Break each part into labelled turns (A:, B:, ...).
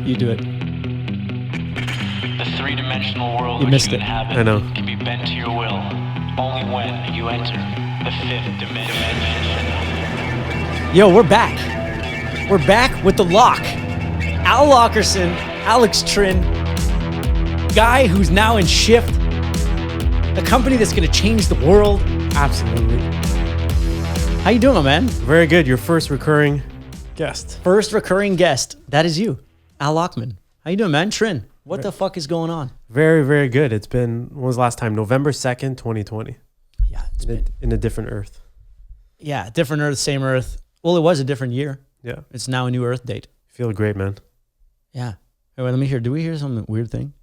A: You do it.
B: The three-dimensional world
A: You
B: which
A: missed
B: you
A: it.
B: inhabit
C: I know.
B: can be bent to your will only when you enter the fifth dimension.
A: Yo, we're back. We're back with the lock. Al Lockerson, Alex Trinh, guy who's now in Shiift, a company that's going to change the world.
C: Absolutely.
A: How you doing, my man?
C: Very good. Your first recurring guest.
A: First recurring guest. That is you, Al Lockman. How you doing, man? Trinh, what the fuck is going on?
C: Very, very good. It's been, when was the last time? November 2nd, 2020.
A: Yeah, it's been,
C: In a different Earth.
A: yeah, different Earth, same Earth. Well, it was a different year.
C: Yeah.
A: It's now a new Earth date.
C: Feel great, man.
A: Yeah. Hey, wait, let me hear. Do we hear some weird thing?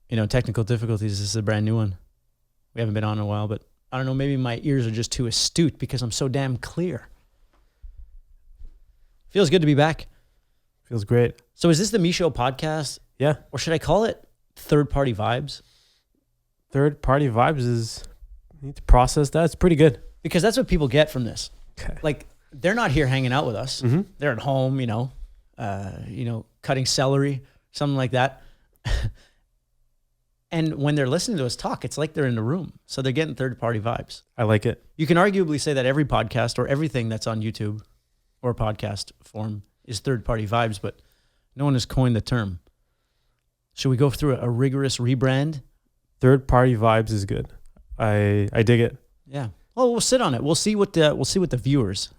A: You know, technical difficulties. This is a brand new one. We haven't been on in a while, but I don't know. Maybe my ears are just too astute because I'm so damn clear. Feels good to be back.
C: Feels great.
A: So is this the MISCHO podcast?
C: Yeah.
A: Or should I call it third-party vibes?
C: Third party vibes is, you need to process that. It's pretty good.
A: Because that's what people get from this.
C: Okay.
A: Like, they're not here hanging out with us.
C: Mm-hmm.
A: They're at home, cutting celery, something like that. And when they're listening to us talk, it's like they're in the room. So they're getting third-party vibes.
C: I like it.
A: You can arguably say that every podcast or everything that's on YouTube or podcast form is third-party vibes, but no one has coined the term. Should we go through a rigorous rebrand?
C: Third party vibes is good. I dig it.
A: Yeah. Well, we'll sit on it. We'll see what the viewers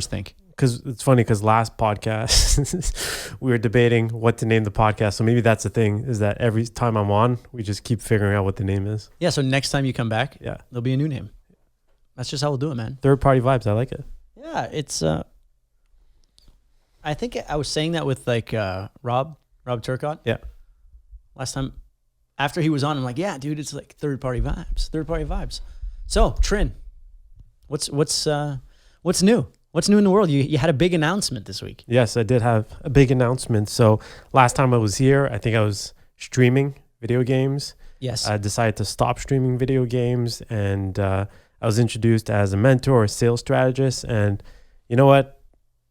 A: think.
C: Because it's funny, because last podcast we were debating what to name the podcast. So maybe that's the thing, is that every time I'm on, we just keep figuring out what the name is.
A: Yeah. So next time you come back,
C: Yeah.
A: there'll be a new name. That's just how we'll do it, man.
C: Third party vibes. I like it.
A: Yeah. It's I think I was saying that with Rob Turcotte.
C: Yeah.
A: Last time after he was on, I'm like, yeah, dude, it's like third party vibes. So Trinh, what's new? What's new in the world? You had a big announcement this week.
C: Yes, I did have a big announcement. So last time I was here, I think I was streaming video games.
A: Yes.
C: I decided to stop streaming video games, and I was introduced as a mentor or sales strategist. And you know what?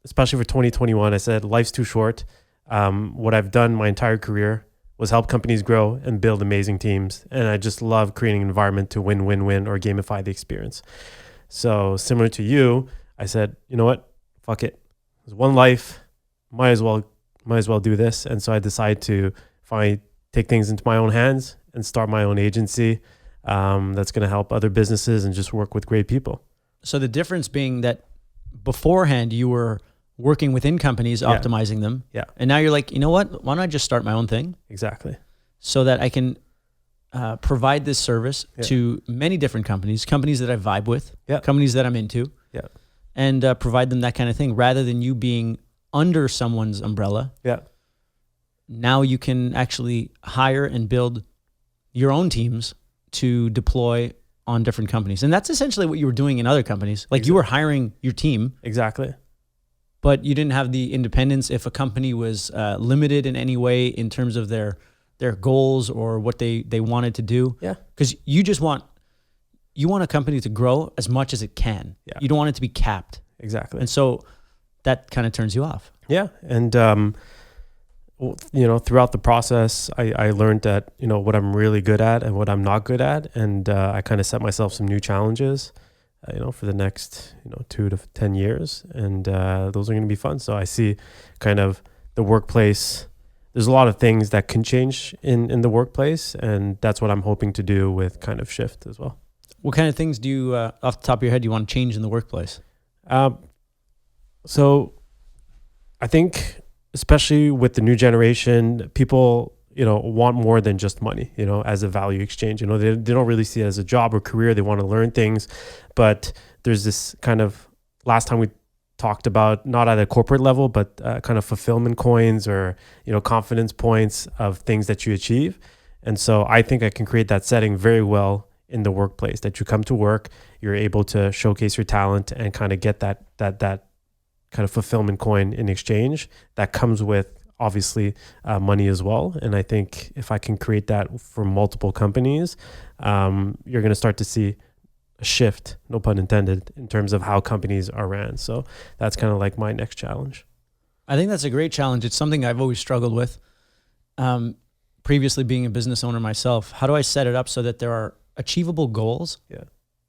C: Especially for 2021, I said, life's too short. What I've done my entire career was help companies grow and build amazing teams. And I just love creating an environment to win or gamify the experience. So similar to you, I said, you know what? Fuck it. There's one life. Might as well do this. And so I decided to finally take things into my own hands and start my own agency that's going to help other businesses and just work with great people.
A: So the difference being that beforehand you were working within companies, optimizing them.
C: Yeah.
A: And now you're like, you know what? Why don't I just start my own thing?
C: Exactly.
A: So that I can provide this service to many different companies that I vibe with, companies that I'm into, and provide them that kind of thing rather than you being under someone's umbrella.
C: Yeah.
A: Now you can actually hire and build your own teams to deploy on different companies. And that's essentially what you were doing in other companies. Like you were hiring your team.
C: Exactly.
A: But you didn't have the independence if a company was limited in any way in terms of their goals or what they wanted to do.
C: Yeah.
A: Because you want a company to grow as much as it can.
C: Yeah.
A: You don't want it to be capped.
C: Exactly.
A: And so that kind of turns you off.
C: Yeah. And, throughout the process, I learned that, what I'm really good at and what I'm not good at. And I kind of set myself some new challenges, for the next, 2 to 10 years. And those are going to be fun. So I see kind of the workplace. There's a lot of things that can change in the workplace. And that's what I'm hoping to do with kind of Shiift as well.
A: What kind of things do you, off the top of your head, do you want to change in the workplace?
C: So I think, especially with the new generation, people, want more than just money, as a value exchange. They don't really see it as a job or career. They want to learn things. But there's this kind of, last time we talked about, not at a corporate level, but kind of fulfillment coins or, confidence points of things that you achieve. And so I think I can create that setting very well in the workplace, that you come to work, you're able to showcase your talent and kind of get that kind of fulfillment coin in exchange that comes with obviously money as well. And I think if I can create that for multiple companies, you're going to start to see a shift, no pun intended, in terms of how companies are ran. So that's kind of like my next challenge.
A: I think that's a great challenge. It's something I've always struggled with. Previously being a business owner myself, how do I set it up so that there are achievable goals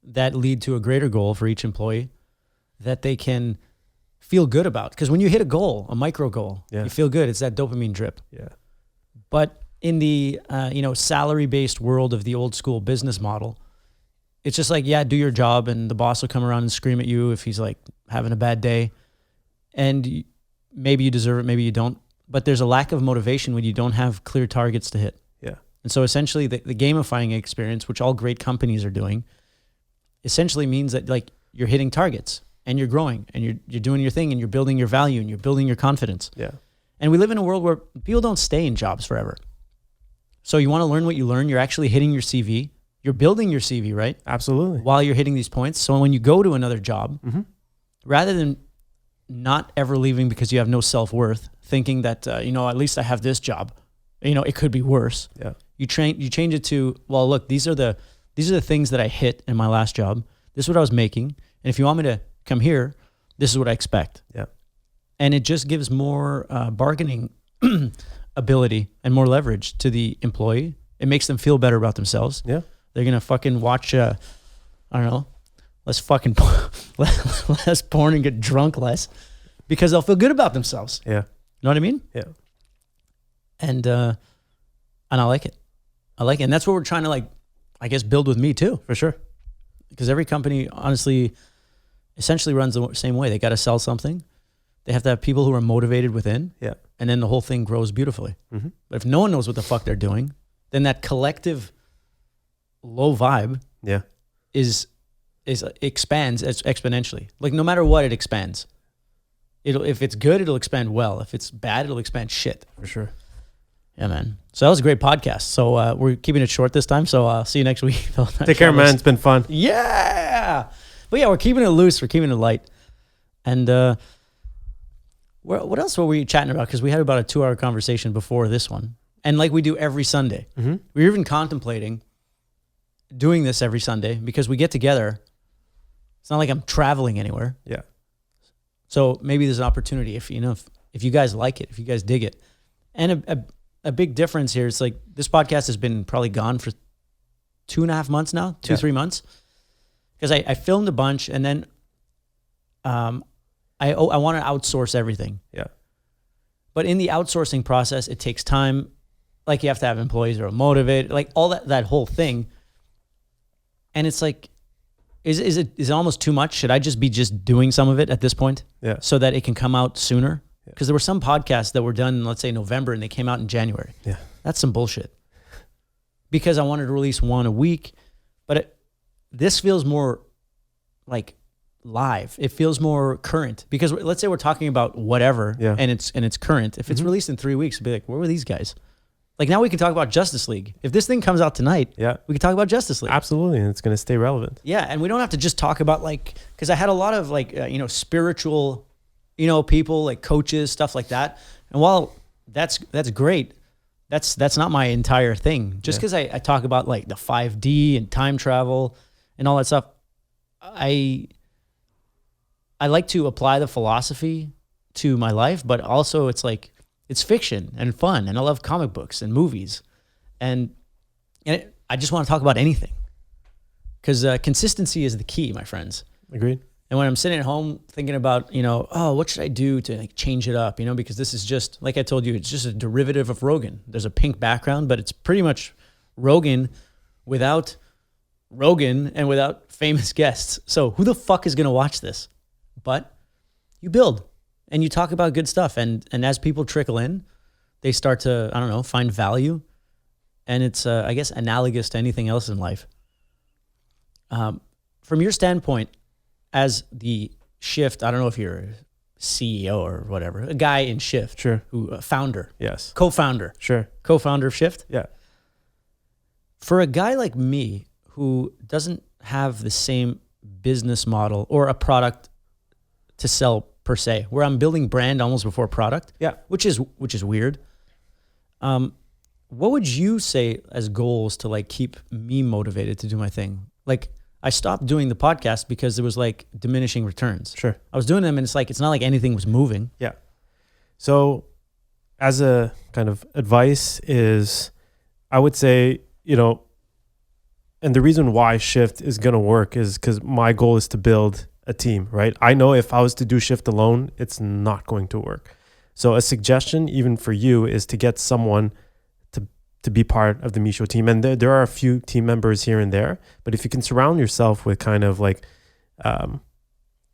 A: that lead to a greater goal for each employee that they can feel good about? Because when you hit a goal, a micro goal, you feel good. It's that dopamine drip.
C: Yeah.
A: But in the salary-based world of the old school business model, it's just like, do your job, and the boss will come around and scream at you if he's like having a bad day. And maybe you deserve it, maybe you don't. But there's a lack of motivation when you don't have clear targets to hit.
C: Yeah.
A: And so essentially the gamifying experience, which all great companies are doing, essentially means that like you're hitting targets and you're growing and you're doing your thing and you're building your value and you're building your confidence.
C: Yeah.
A: And we live in a world where people don't stay in jobs forever. So you want to learn what you learn. You're actually hitting your CV. You're building your CV, right?
C: Absolutely.
A: While you're hitting these points. So when you go to another job, rather than not ever leaving because you have no self-worth, thinking that, at least I have this job, it could be worse.
C: Yeah.
A: You change it to, well, look, these are the things that I hit in my last job. This is what I was making. And if you want me to come here, this is what I expect.
C: Yeah.
A: And it just gives more bargaining ability and more leverage to the employee. It makes them feel better about themselves.
C: Yeah.
A: They're going to fucking watch, I don't know, less porn and get drunk less because they'll feel good about themselves.
C: Yeah.
A: You know what I mean?
C: Yeah.
A: And I like it. And that's what we're trying to build with me too.
C: For sure.
A: Because every company, honestly, essentially runs the same way. They got to sell something. They have to have people who are motivated within.
C: Yeah.
A: And then the whole thing grows beautifully.
C: Mm-hmm.
A: But if no one knows what the fuck they're doing, then that collective low vibe expands exponentially. Like no matter what, it expands. If it's good, it'll expand well. If it's bad, it'll expand shit.
C: For sure.
A: Yeah, man. So that was a great podcast. So we're keeping it short this time. So I'll see you next week.
C: Take care, man. It's been fun.
A: Yeah. But yeah, we're keeping it loose. We're keeping it light. And what else were we chatting about? Because we had about a 2-hour conversation before this one. And like we do every Sunday.
C: Mm-hmm.
A: We're even contemplating doing this every Sunday because we get together. It's not like I'm traveling anywhere.
C: Yeah.
A: So maybe there's an opportunity if you guys like it, if you guys dig it. And a big difference here is like this podcast has been probably gone for 2.5 months now, 3 months. Because I filmed a bunch and then I want to outsource everything.
C: Yeah.
A: But in the outsourcing process, it takes time. Like you have to have employees who are motivated, like all that whole thing. And it's like, is it almost too much? Should I just be doing some of it at this point?
C: Yeah.
A: So that it can come out sooner? Because there were some podcasts that were done in, let's say, November and they came out in January.
C: Yeah.
A: That's some bullshit. Because I wanted to release one a week, but this feels more like live. It feels more current because let's say we're talking about whatever and it's current. If it's released in 3 weeks, it'd be like, where were these guys? Like now we can talk about Justice League. If this thing comes out tonight, we can talk about Justice League.
C: Absolutely. And it's going to stay relevant.
A: Yeah. And we don't have to just talk about because I had a lot of spiritual, people like coaches, stuff like that. And while that's great, that's not my entire thing. Just because I talk about like the 5D and time travel and all that stuff, I like to apply the philosophy to my life, but also it's like, it's fiction and fun. And I love comic books and movies. And I just want to talk about anything because consistency is the key, my friends.
C: Agreed.
A: And when I'm sitting at home thinking about, what should I do to change it up, because this is just, like I told you, it's just a derivative of Rogan. There's a pink background, but it's pretty much Rogan without Rogan and without famous guests. So who the fuck is going to watch this? But you build and you talk about good stuff. And as people trickle in, they start to, find value. And it's, I guess, analogous to anything else in life. From your standpoint, as the Shiift, I don't know if you're a CEO or whatever, a guy in Shiift.
C: Sure.
A: Founder.
C: Yes.
A: Co-founder.
C: Sure.
A: Co-founder of Shiift.
C: Yeah.
A: For a guy like me who doesn't have the same business model or a product to sell per se, where I'm building brand almost before product.
C: Yeah.
A: Which is weird. What would you say as goals to keep me motivated to do my thing? I stopped doing the podcast because there was diminishing returns.
C: Sure.
A: I was doing them and it's not like anything was moving.
C: Yeah. So as a kind of advice is, I would say, and the reason why Shiift is going to work is because my goal is to build a team, right? I know if I was to do Shiift alone, it's not going to work. So a suggestion even for you is to get someone to be part of the MISCHO team. And there are a few team members here and there, but if you can surround yourself with kind of like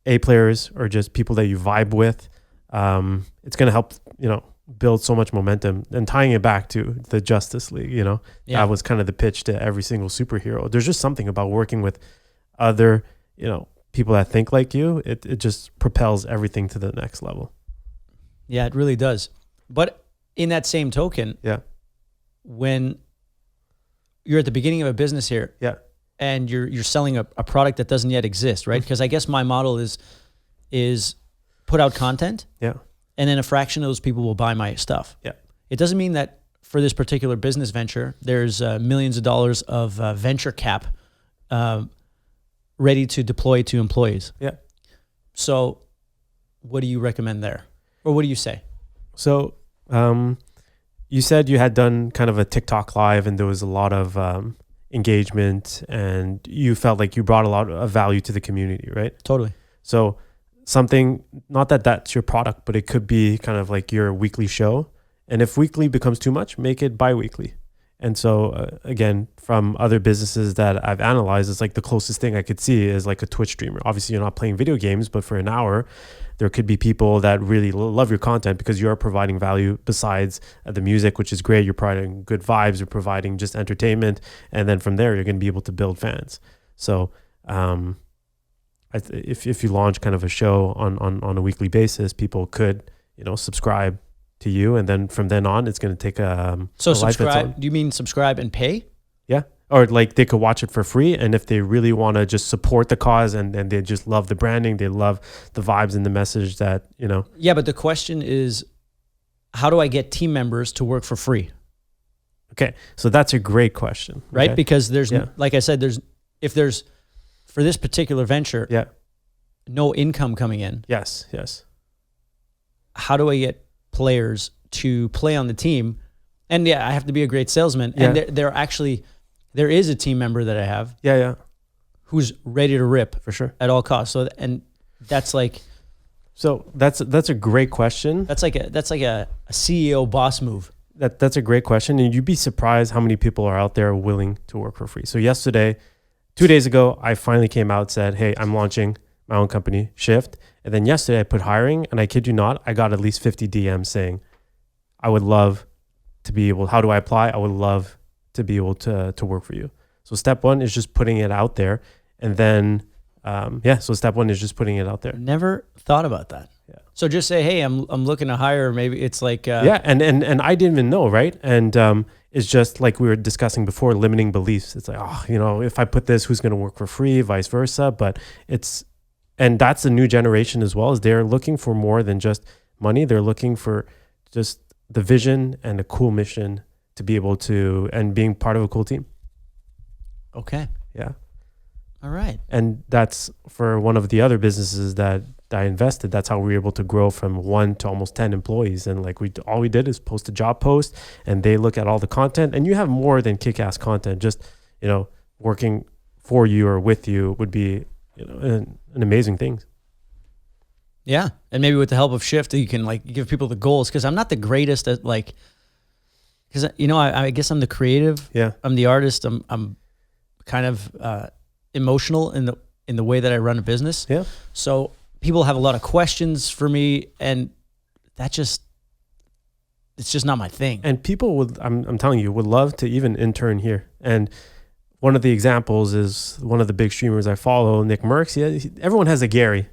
C: A players or just people that you vibe with, it's going to help, build so much momentum. And tying it back to the Justice League, that was kind of the pitch to every single superhero. There's just something about working with other, people that think like you. It just propels everything to the next level.
A: Yeah, it really does. But in that same token, when you're at the beginning of a business here, and you're selling a product that doesn't yet exist, right? Because I guess my model is put out content, and then a fraction of those people will buy my stuff. It doesn't mean that for this particular business venture, there's millions of dollars of venture cap ready to deploy to employees. So what do you recommend there? Or what do you say?
C: So you said you had done kind of a TikTok live and there was a lot of engagement and you felt like you brought a lot of value to the community, right?
A: Totally.
C: So something, not that that's your product, but it could be kind of like your weekly show. And if weekly becomes too much, make it bi-weekly. And so again, from other businesses that I've analyzed, it's like the closest thing I could see is like a Twitch streamer. Obviously you're not playing video games, but for an hour, there could be people that really love your content because you're providing value besides the music, which is great. You're providing good vibes, you're providing just entertainment. And then from there, you're going to be able to build fans. So if you launch kind of a show on a weekly basis, people could, subscribe to you. And then from then on, it's going to take
A: so subscribe. Do you mean subscribe and pay?
C: Yeah. Or like they could watch it for free. And if they really want to just support the cause and they just love the branding, they love the vibes and the message that,
A: Yeah, but the question is, how do I get team members to work for free?
C: Okay. So that's a great question.
A: Right?
C: Okay?
A: Because there's, like I said, if there's, for this particular venture, no income coming in.
C: Yes.
A: How do I get players to play on the team? And I have to be a great salesman. And there is a team member that I have. Who's ready to rip
C: for sure
A: at all costs. So, and that's like,
C: that's a great question.
A: That's like a CEO boss move.
C: That's a great question. And you'd be surprised how many people are out there willing to work for free. So 2 days ago, I finally came out and said, hey, I'm launching my own company, Shiift. And then yesterday I put hiring, and I kid you not, I got at least 50 DMs saying, I would love to be able, how do I apply? I would love to be able to work for you. So step one is just putting it out there. And then, so step one is just putting it out there.
A: Never thought about that. So just say, hey, I'm looking to hire. Maybe it's like,
C: and I didn't even know. Right. And, it's just like we were discussing before, limiting beliefs. It's like, if I put this, who's going to work for free, vice versa. But and that's the new generation as well, is they're looking for more than just money. They're looking for just the vision and a cool mission to be able to, and being part of a cool team.
A: Okay.
C: Yeah.
A: All right.
C: And that's for one of the other businesses that I invested. That's how we were able to grow from 1 to almost 10 employees. And like all we did is post a job post and they look at all the content, and you have more than kick-ass content. Just, working for you or with you would be, an amazing thing.
A: Yeah. And maybe with the help of Shiift, you can like give people the goals. Cause I'm not the greatest at like, cause I guess I'm the creative.
C: Yeah.
A: I'm the artist. I'm kind of emotional in the way that I run a business.
C: Yeah.
A: So people have a lot of questions for me, and it's just not my thing.
C: And people would, I'm telling you, would love to even intern here. And one of the examples is one of the big streamers I follow, Nick Merckx. Everyone has a Gary,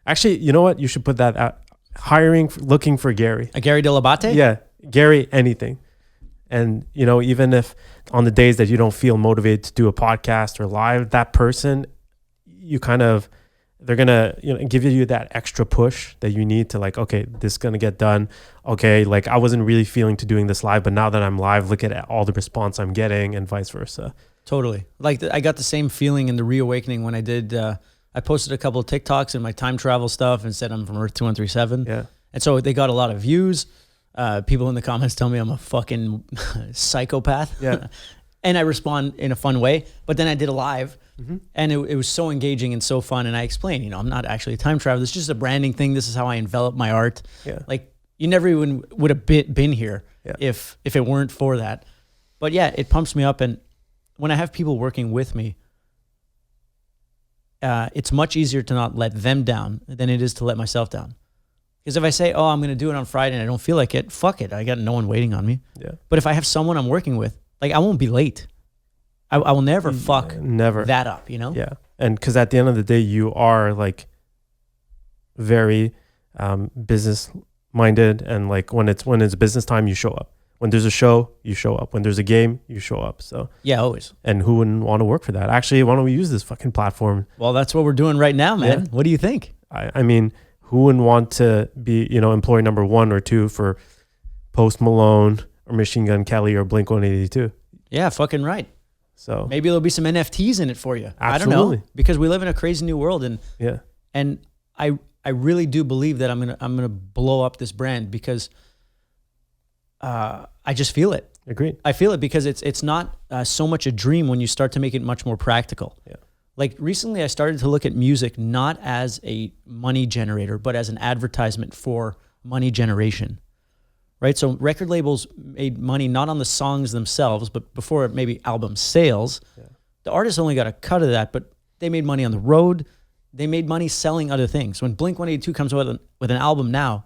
C: Actually, you know what? You should put that out. Looking for Gary.
A: A Gary Delabate?
C: Yeah. Gary anything. And, even if on the days that you don't feel motivated to do a podcast or live, that person, they're going to, give you that extra push that you need to like, okay, this is going to get done. Okay. Like I wasn't really feeling to doing this live, but now that I'm live, look at all the response I'm getting, and vice versa.
A: Totally. Like I got the same feeling in the reawakening when I posted a couple of TikToks and my time travel stuff and said I'm from Earth 2137.
C: Yeah.
A: And so they got a lot of views. People in the comments tell me I'm a fucking psychopath.
C: Yeah.
A: And I respond in a fun way. But then I did a live, and it was so engaging and so fun. And I explained, I'm not actually a time traveler. It's just a branding thing. This is how I envelop my art.
C: Yeah.
A: Like, you never even would have been here if it weren't for that. But yeah, it pumps me up. And when I have people working with me, it's much easier to not let them down than it is to let myself down. Because if I say, oh, I'm going to do it on Friday and I don't feel like it, fuck it. I got no one waiting on me.
C: Yeah.
A: But if I have someone I'm working with, like, I won't be late. I will never fuck that up,
C: Yeah. And because at the end of the day, you are like very business minded, and like when it's business time, you show up. When there's a show, you show up. When there's a game, you show up. So
A: yeah, always.
C: And who wouldn't want to work for that? Actually, why don't we use this fucking platform?
A: Well, that's what we're doing right now, man.
C: Yeah.
A: What do you think?
C: I mean, who wouldn't want to be, employee number 1 or 2 for Post Malone or Machine Gun Kelly or Blink-182?
A: Yeah, fucking right.
C: So
A: maybe there'll be some NFTs in it for you.
C: Absolutely.
A: I don't know, because we live in a crazy new world, and I really do believe that I'm gonna blow up this brand, because I just feel it.
C: Agreed.
A: I feel it because it's not so much a dream when you start to make it much more practical.
C: Yeah.
A: Like recently, I started to look at music not as a money generator, but as an advertisement for money generation. Right? So record labels made money not on the songs themselves, but before maybe album sales. Yeah. The artist only got a cut of that, but they made money on the road. They made money selling other things. When Blink-182 comes with an album now,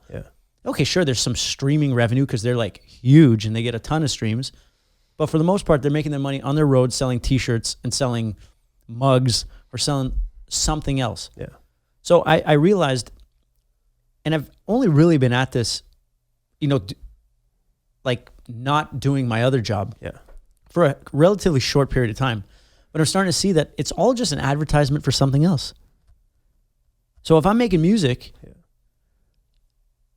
A: okay, sure, there's some streaming revenue because they're like huge and they get a ton of streams. But for the most part, they're making their money on their road selling t-shirts and selling mugs or selling something else.
C: Yeah.
A: So I realized, and I've only really been at this, like not doing my other job for a relatively short period of time. But I'm starting to see that it's all just an advertisement for something else. So if I'm making music,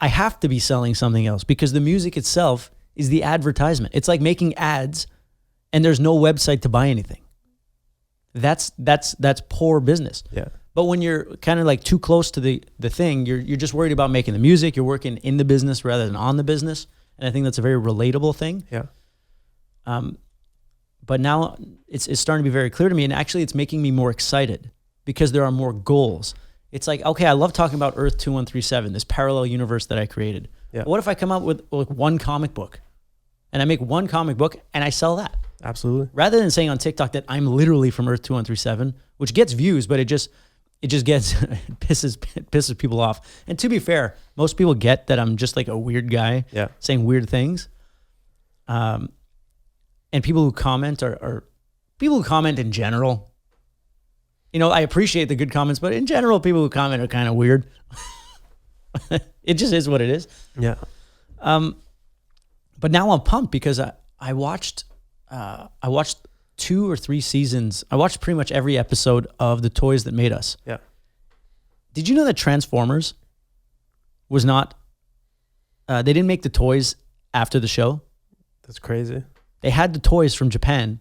A: I have to be selling something else, because the music itself is the advertisement. It's like making ads and there's no website to buy anything. That's poor business.
C: Yeah.
A: But when you're kind of like too close to the thing, you're just worried about making the music. You're working in the business rather than on the business. And I think that's a very relatable thing.
C: Yeah.
A: But now it's starting to be very clear to me, and actually it's making me more excited because there are more goals. It's like, okay, I love talking about Earth 2137, this parallel universe that I created. Yeah. What if I come out with like one comic book, and I make one comic book and I sell that?
C: Absolutely.
A: Rather than saying on TikTok that I'm literally from Earth 2137, which gets views, but it just gets pisses people off. And to be fair, most people get that I'm just like a weird guy saying weird things. And people who comment are people who comment in general. I appreciate the good comments, but in general, people who comment are kind of weird. It just is what it is.
C: Yeah.
A: But now I'm pumped because I watched 2 or 3 seasons. I watched pretty much every episode of The Toys That Made Us.
C: Yeah.
A: Did you know that Transformers was not, they didn't make the toys after the show?
C: That's crazy.
A: They had the toys from Japan,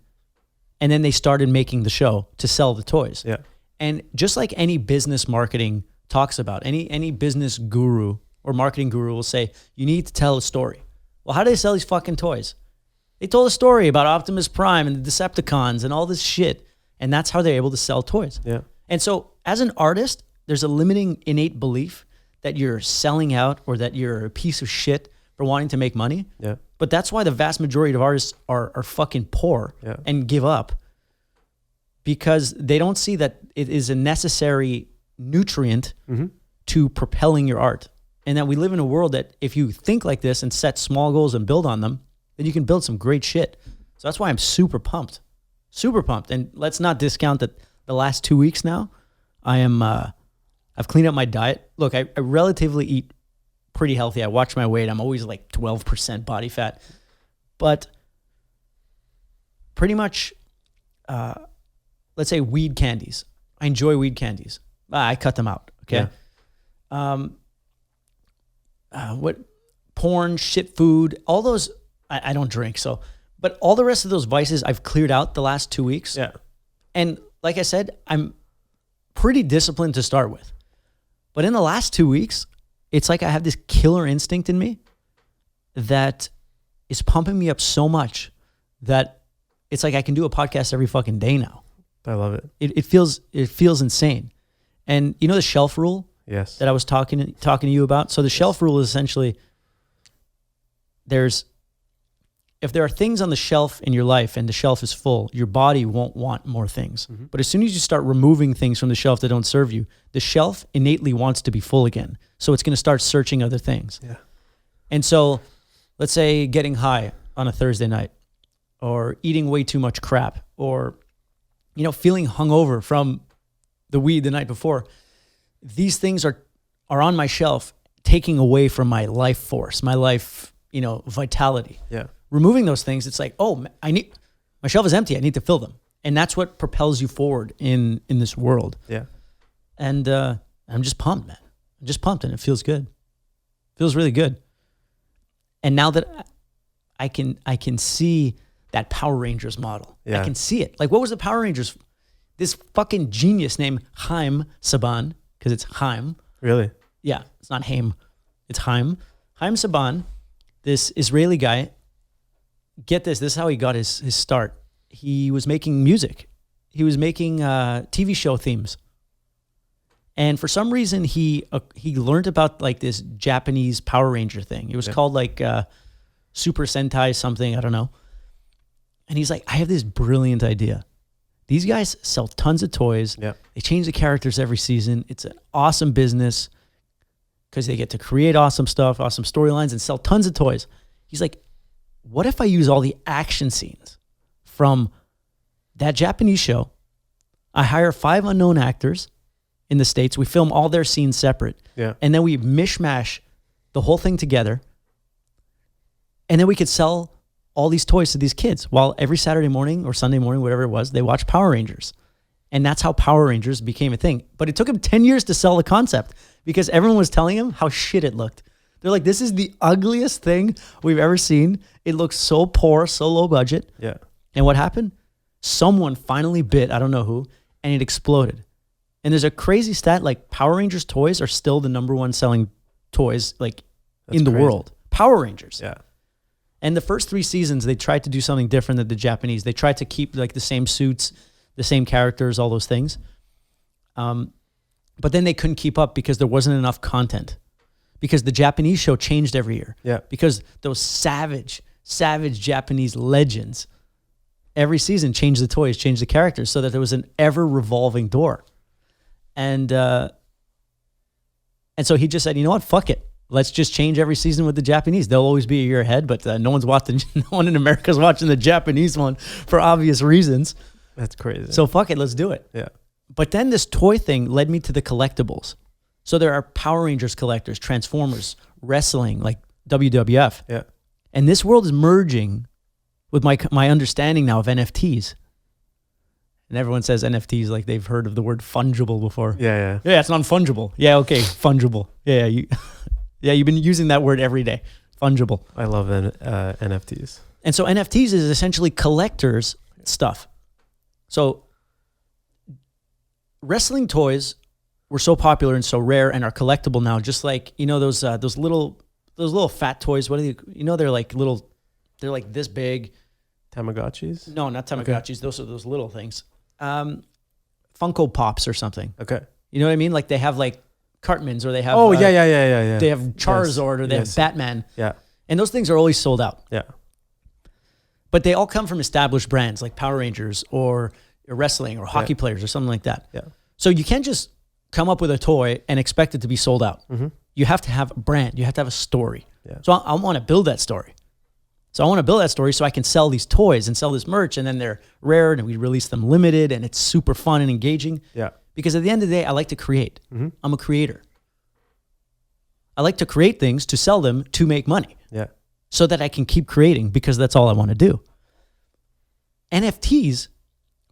A: and then they started making the show to sell the toys.
C: Yeah.
A: And just like any business marketing talks about, any business guru or marketing guru will say, you need to tell a story. Well, how do they sell these fucking toys? They told a story about Optimus Prime and the Decepticons and all this shit. And that's how they're able to sell toys.
C: Yeah.
A: And so as an artist, there's a limiting innate belief that you're selling out or that you're a piece of shit for wanting to make money.
C: Yeah.
A: But that's why the vast majority of artists are fucking poor and give up, because they don't see that it is a necessary nutrient to propelling your art. And that we live in a world that if you think like this and set small goals and build on them, then you can build some great shit. So that's why I'm super pumped. And let's not discount that the last 2 weeks now, I've cleaned up my diet. Look, I relatively eat pretty healthy. I watch my weight. I'm always like 12% body fat. But pretty much, let's say weed candies. I enjoy weed candies. I cut them out, okay? Yeah. What porn, shit food, all those, I don't drink, so, but all the rest of those vices I've cleared out the last 2 weeks.
C: Yeah.
A: And like I said, I'm pretty disciplined to start with. But in the last 2 weeks, it's like I have this killer instinct in me that is pumping me up so much that it's like I can do a podcast every fucking day now.
C: I love it.
A: It feels insane. And you know the shelf rule?
C: Yes.
A: That I was talking to you about? So the shelf rule is essentially if there are things on the shelf in your life and the shelf is full, your body won't want more things. Mm-hmm. But as soon as you start removing things from the shelf that don't serve you, the shelf innately wants to be full again. So it's going to start searching other things.
C: Yeah.
A: And so let's say getting high on a Thursday night, or eating way too much crap, or, you know, feeling hungover from the weed the night before. These things are on my shelf, taking away from my life force, my life, you know, vitality.
C: Yeah.
A: Removing those things, it's like, oh, my shelf is empty. I need to fill them. And that's what propels you forward in this world.
C: Yeah.
A: And I'm just pumped, man. I'm just pumped, and it feels good. Feels really good. And now that I can see that Power Rangers model. Yeah. I can see it. Like, what was the Power Rangers? This fucking genius named Haim Saban, because it's Haim.
C: Really?
A: Yeah, it's not Haim. It's Haim. Haim Saban, this Israeli guy. Get this. This is how he got his start. He was making music. He was making TV show themes. And for some reason, he learned about like this Japanese Power Ranger thing. It was called like Super Sentai something. I don't know. And he's like, I have this brilliant idea. These guys sell tons of toys. Yeah. They change the characters every season. It's an awesome business because they get to create awesome stuff, awesome storylines, and sell tons of toys. He's like, what if I use all the action scenes from that Japanese show? I hire 5 unknown actors in the States. We film all their scenes separate. Yeah. And then we mishmash the whole thing together. And then we could sell all these toys to these kids while every Saturday morning or Sunday morning, whatever it was, they watch Power Rangers. And that's how Power Rangers became a thing. But it took him 10 years to sell the concept because everyone was telling him how shit it looked. They're like, this is the ugliest thing we've ever seen. It looks so poor, so low budget. Yeah. And what happened? Someone finally bit, I don't know who, and it exploded. And there's a crazy stat, like Power Rangers toys are still the #1 selling toys like in the world. Power Rangers. Yeah. And the first 3 seasons, they tried to do something different than the Japanese. They tried to keep like the same suits, the same characters, all those things. But then they couldn't keep up because there wasn't enough content. Because the Japanese show changed every year. Yeah. Because those savage Japanese legends, every season changed the toys, changed the characters, so that there was an ever revolving door. And so he just said, you know what? Fuck it. Let's just change every season with the Japanese. They'll always be a year ahead, but no one in America's watching the Japanese one for obvious reasons.
C: That's crazy.
A: So fuck it, let's do it. Yeah. But then this toy thing led me to the collectibles. So there are Power Rangers collectors, Transformers, wrestling, like WWF. Yeah. And this world is merging with my understanding now of NFTs. And everyone says NFTs like they've heard of the word fungible before. Yeah, yeah. Yeah, it's non-fungible. Yeah, okay, fungible. Yeah, you've been using that word every day. Fungible.
C: I love NFTs.
A: And so NFTs is essentially collectors stuff. So wrestling toys were so popular and so rare and are collectible now, just like, you know, those little fat toys. What are they? You know, they're like this big.
C: Tamagotchis?
A: No, not Tamagotchis. Okay. Those are those little things. Funko Pops or something. Okay. You know what I mean? Like they have like Cartmans, or they have
C: yeah.
A: They have Charizard, or they have Batman. Yeah. And those things are always sold out. Yeah. But they all come from established brands like Power Rangers or wrestling or hockey players or something like that. Yeah. So you can't just come up with a toy and expect it to be sold out. Mm-hmm. You have to have a brand. You have to have a story. Yeah. So I want to build that story. So I want to build that story so I can sell these toys and sell this merch, and then they're rare and we release them limited and it's super fun and engaging. Yeah. Because at the end of the day, I like to create. Mm-hmm. I'm a creator. I like to create things to sell them to make money. Yeah. So that I can keep creating because that's all I want to do. NFTs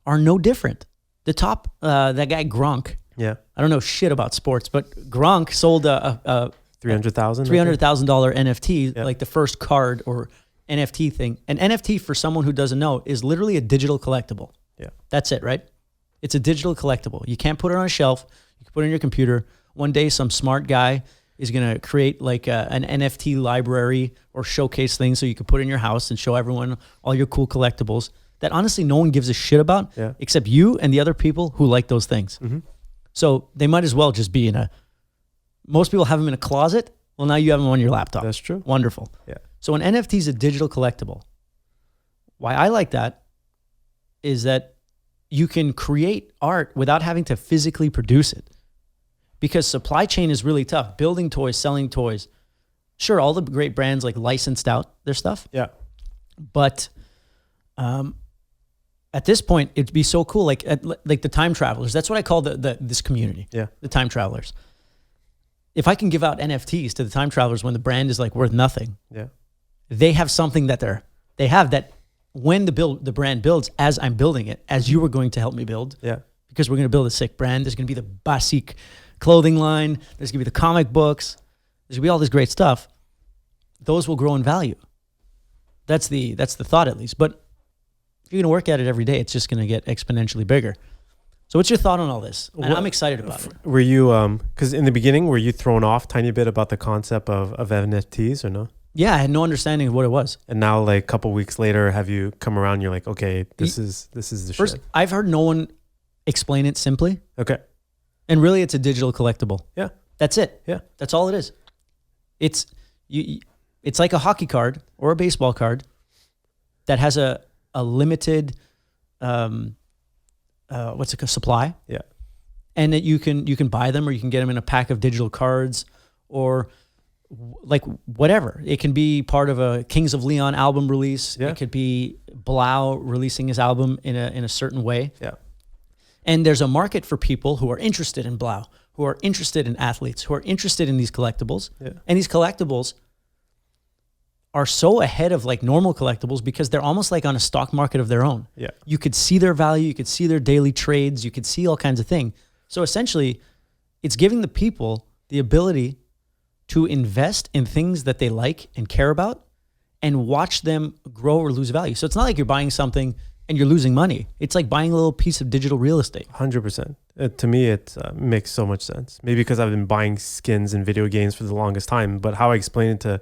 A: are no different. The top, that guy Gronk. Yeah. I don't know shit about sports, but Gronk sold a
C: $300,000
A: NFT, like the first card or NFT thing. An NFT, for someone who doesn't know, is literally a digital collectible. Yeah. That's it, right? It's a digital collectible. You can't put it on a shelf. You can put it on your computer. One day, some smart guy is going to create like an NFT library or showcase thing so you can put in your house and show everyone all your cool collectibles that honestly no one gives a shit about except you and the other people who like those things. So they might as well just be most people have them in a closet. Well, now you have them on your laptop.
C: That's true.
A: Wonderful.
C: Yeah.
A: So an NFT is a digital collectible. Why I like that is that you can create art without having to physically produce it. Because supply chain is really tough. Building toys, selling toys. Sure, all the great brands like licensed out their stuff.
C: Yeah.
A: But at this point, it'd be so cool. Like the Time Travelers. That's what I call this community.
C: Yeah.
A: The Time Travelers. If I can give out NFTs to the Time Travelers when the brand is like worth nothing, they have something that they have that when the brand builds, as I'm building it, as you were going to help me build.
C: Yeah.
A: Because we're going to build a sick brand. There's going to be the Basique clothing line. There's going to be the comic books. There's going to be all this great stuff. Those will grow in value. That's the thought at least. But if you're going to work at it every day, it's just going to get exponentially bigger. So what's your thought on all this? And I'm excited about it.
C: Were you, because in the beginning, were you thrown off tiny bit about the concept of NFTs or no?
A: Yeah, I had no understanding of what it was.
C: And now, like a couple weeks later, have you come around? And you're like, okay, this is the
A: first,
C: shit.
A: I've heard no one explain it simply.
C: Okay.
A: And really, it's a digital collectible.
C: Yeah.
A: That's it.
C: Yeah.
A: That's all it is. It's like a hockey card or a baseball card that has a limited supply.
C: Yeah.
A: And that you can buy them or you can get them in a pack of digital cards or like whatever. It can be part of a Kings of Leon album release.
C: Yeah.
A: It could be Blau releasing his album in a certain way.
C: Yeah.
A: And there's a market for people who are interested in Blau, who are interested in athletes, who are interested in these collectibles.
C: Yeah.
A: And these collectibles are so ahead of like normal collectibles because they're almost like on a stock market of their own.
C: Yeah.
A: You could see their value, you could see their daily trades, you could see all kinds of things. So essentially, it's giving the people the ability to invest in things that they like and care about and watch them grow or lose value. So it's not like you're buying something and you're losing money. It's like buying a little piece of digital real estate.
C: 100%. To me, it makes so much sense. Maybe because I've been buying skins in video games for the longest time, but how I explain it to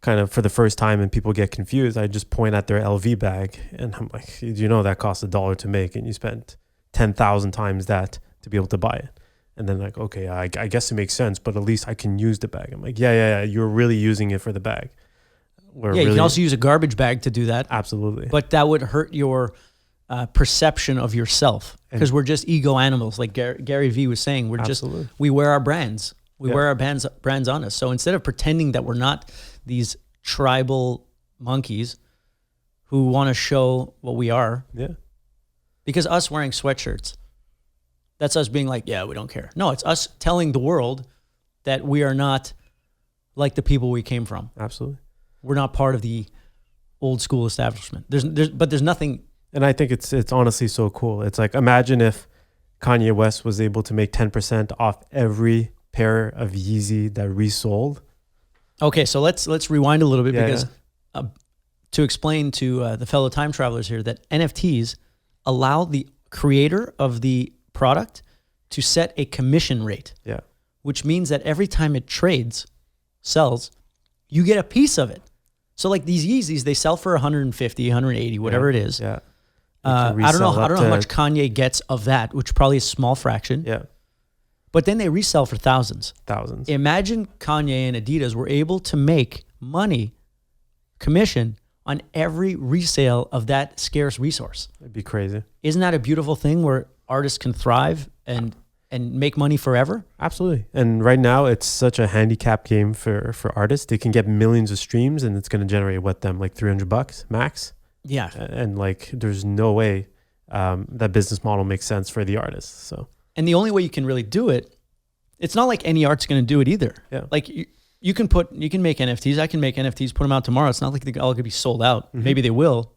C: kind of for the first time and people get confused, I just point at their LV bag and I'm like, do you know that costs $1 to make and you spent 10,000 times that to be able to buy it? And then like, okay, I guess it makes sense, but at least I can use the bag. I'm like, yeah, you're really using it for the bag.
A: You can also use a garbage bag to do that.
C: Absolutely.
A: But that would hurt your perception of yourself because we're just ego animals. Like Gary Vee was saying, we wear our brands. We wear our brands on us. So instead of pretending that we're not these tribal monkeys who want to show what we are.
C: Yeah.
A: Because us wearing sweatshirts, that's us being like, yeah, we don't care. No, it's us telling the world that we are not like the people we came from.
C: Absolutely.
A: We're not part of the old school establishment. There's nothing.
C: And I think it's honestly so cool. It's like, imagine if Kanye West was able to make 10% off every pair of Yeezy that resold.
A: Okay, so let's rewind a little bit because to explain to the fellow time travelers here that NFTs allow the creator of the product to set a commission rate.
C: Yeah.
A: Which means that every time it sells, you get a piece of it. So like these Yeezys, they sell for 150, 180, whatever it is.
C: Yeah.
A: I don't know how much Kanye gets of that, which probably is a small fraction.
C: Yeah.
A: But then they resell for thousands.
C: Thousands.
A: Imagine Kanye and Adidas were able to make money, commission, on every resale of that scarce resource.
C: It'd be crazy.
A: Isn't that a beautiful thing where artists can thrive and make money forever?
C: Absolutely. And right now it's such a handicap game for artists. They can get millions of streams and it's going to generate like $300 max.
A: Yeah.
C: And like there's no way that business model makes sense for the artists. So.
A: And the only way you can really do it, it's not like any art's going to do it either.
C: Yeah.
A: Like you can make NFTs. I can make NFTs, put them out tomorrow. It's not like they're all going to be sold out. Mm-hmm. Maybe they will.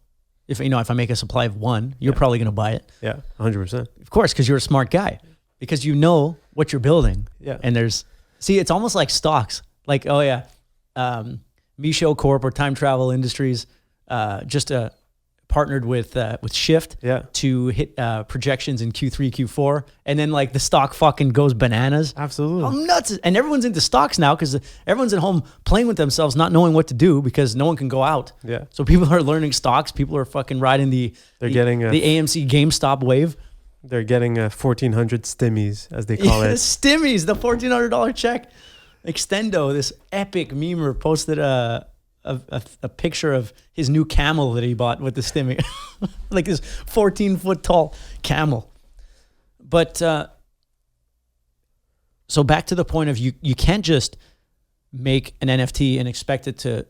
A: If I make a supply of one, you're probably going to buy it.
C: Yeah, 100%.
A: Of course, because you're a smart guy. Because you know what you're building.
C: Yeah.
A: And it's almost like stocks. Like, MISCHO Corp or Time Travel Industries just partnered with Shiift to hit projections in Q3, Q4, and then like the stock fucking goes bananas.
C: Absolutely.
A: I'm nuts. And everyone's into stocks now because everyone's at home playing with themselves, not knowing what to do because no one can go out.
C: Yeah.
A: So people are learning stocks. People are fucking riding the AMC GameStop wave.
C: They're getting 1,400 stimmies, as they call it.
A: Stimmies, the $1,400 check. Extendo, this epic memer, posted a picture of his new camel that he bought with the stimmy, like this 14-foot tall camel. But so back to the point of you can't just make an NFT and expect it to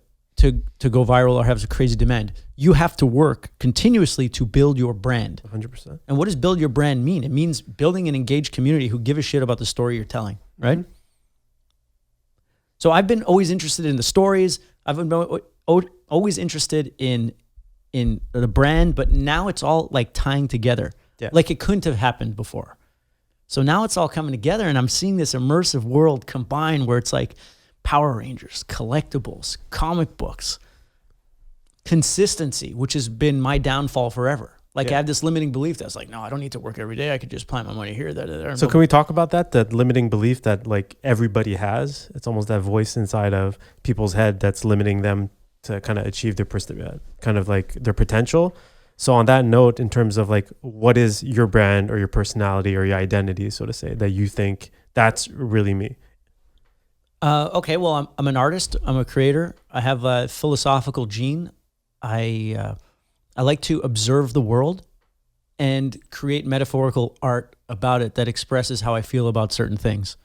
A: go viral or have a crazy demand. You have to work continuously to build your brand.
C: 100%.
A: And what does build your brand mean? It means building an engaged community who give a shit about the story you're telling, right? Mm-hmm. So I've been always interested in the stories. I've been always interested in the brand, but now it's all like tying together. Yeah. Like it couldn't have happened before. So now it's all coming together and I'm seeing this immersive world combine where it's like Power Rangers, collectibles, comic books, consistency, which has been my downfall forever. Like I have this limiting belief that's like, no, I don't need to work every day. I could just plant my money here, there.
C: So can we talk about that limiting belief that like everybody has? It's almost that voice inside of people's head that's limiting them to kind of achieve their kind of like their potential. So on that note, in terms of like, what is your brand or your personality or your identity, so to say, that you think that's really me?
A: Okay, well, I'm an artist. I'm a creator. I have a philosophical gene. I like to observe the world and create metaphorical art about it that expresses how I feel about certain things.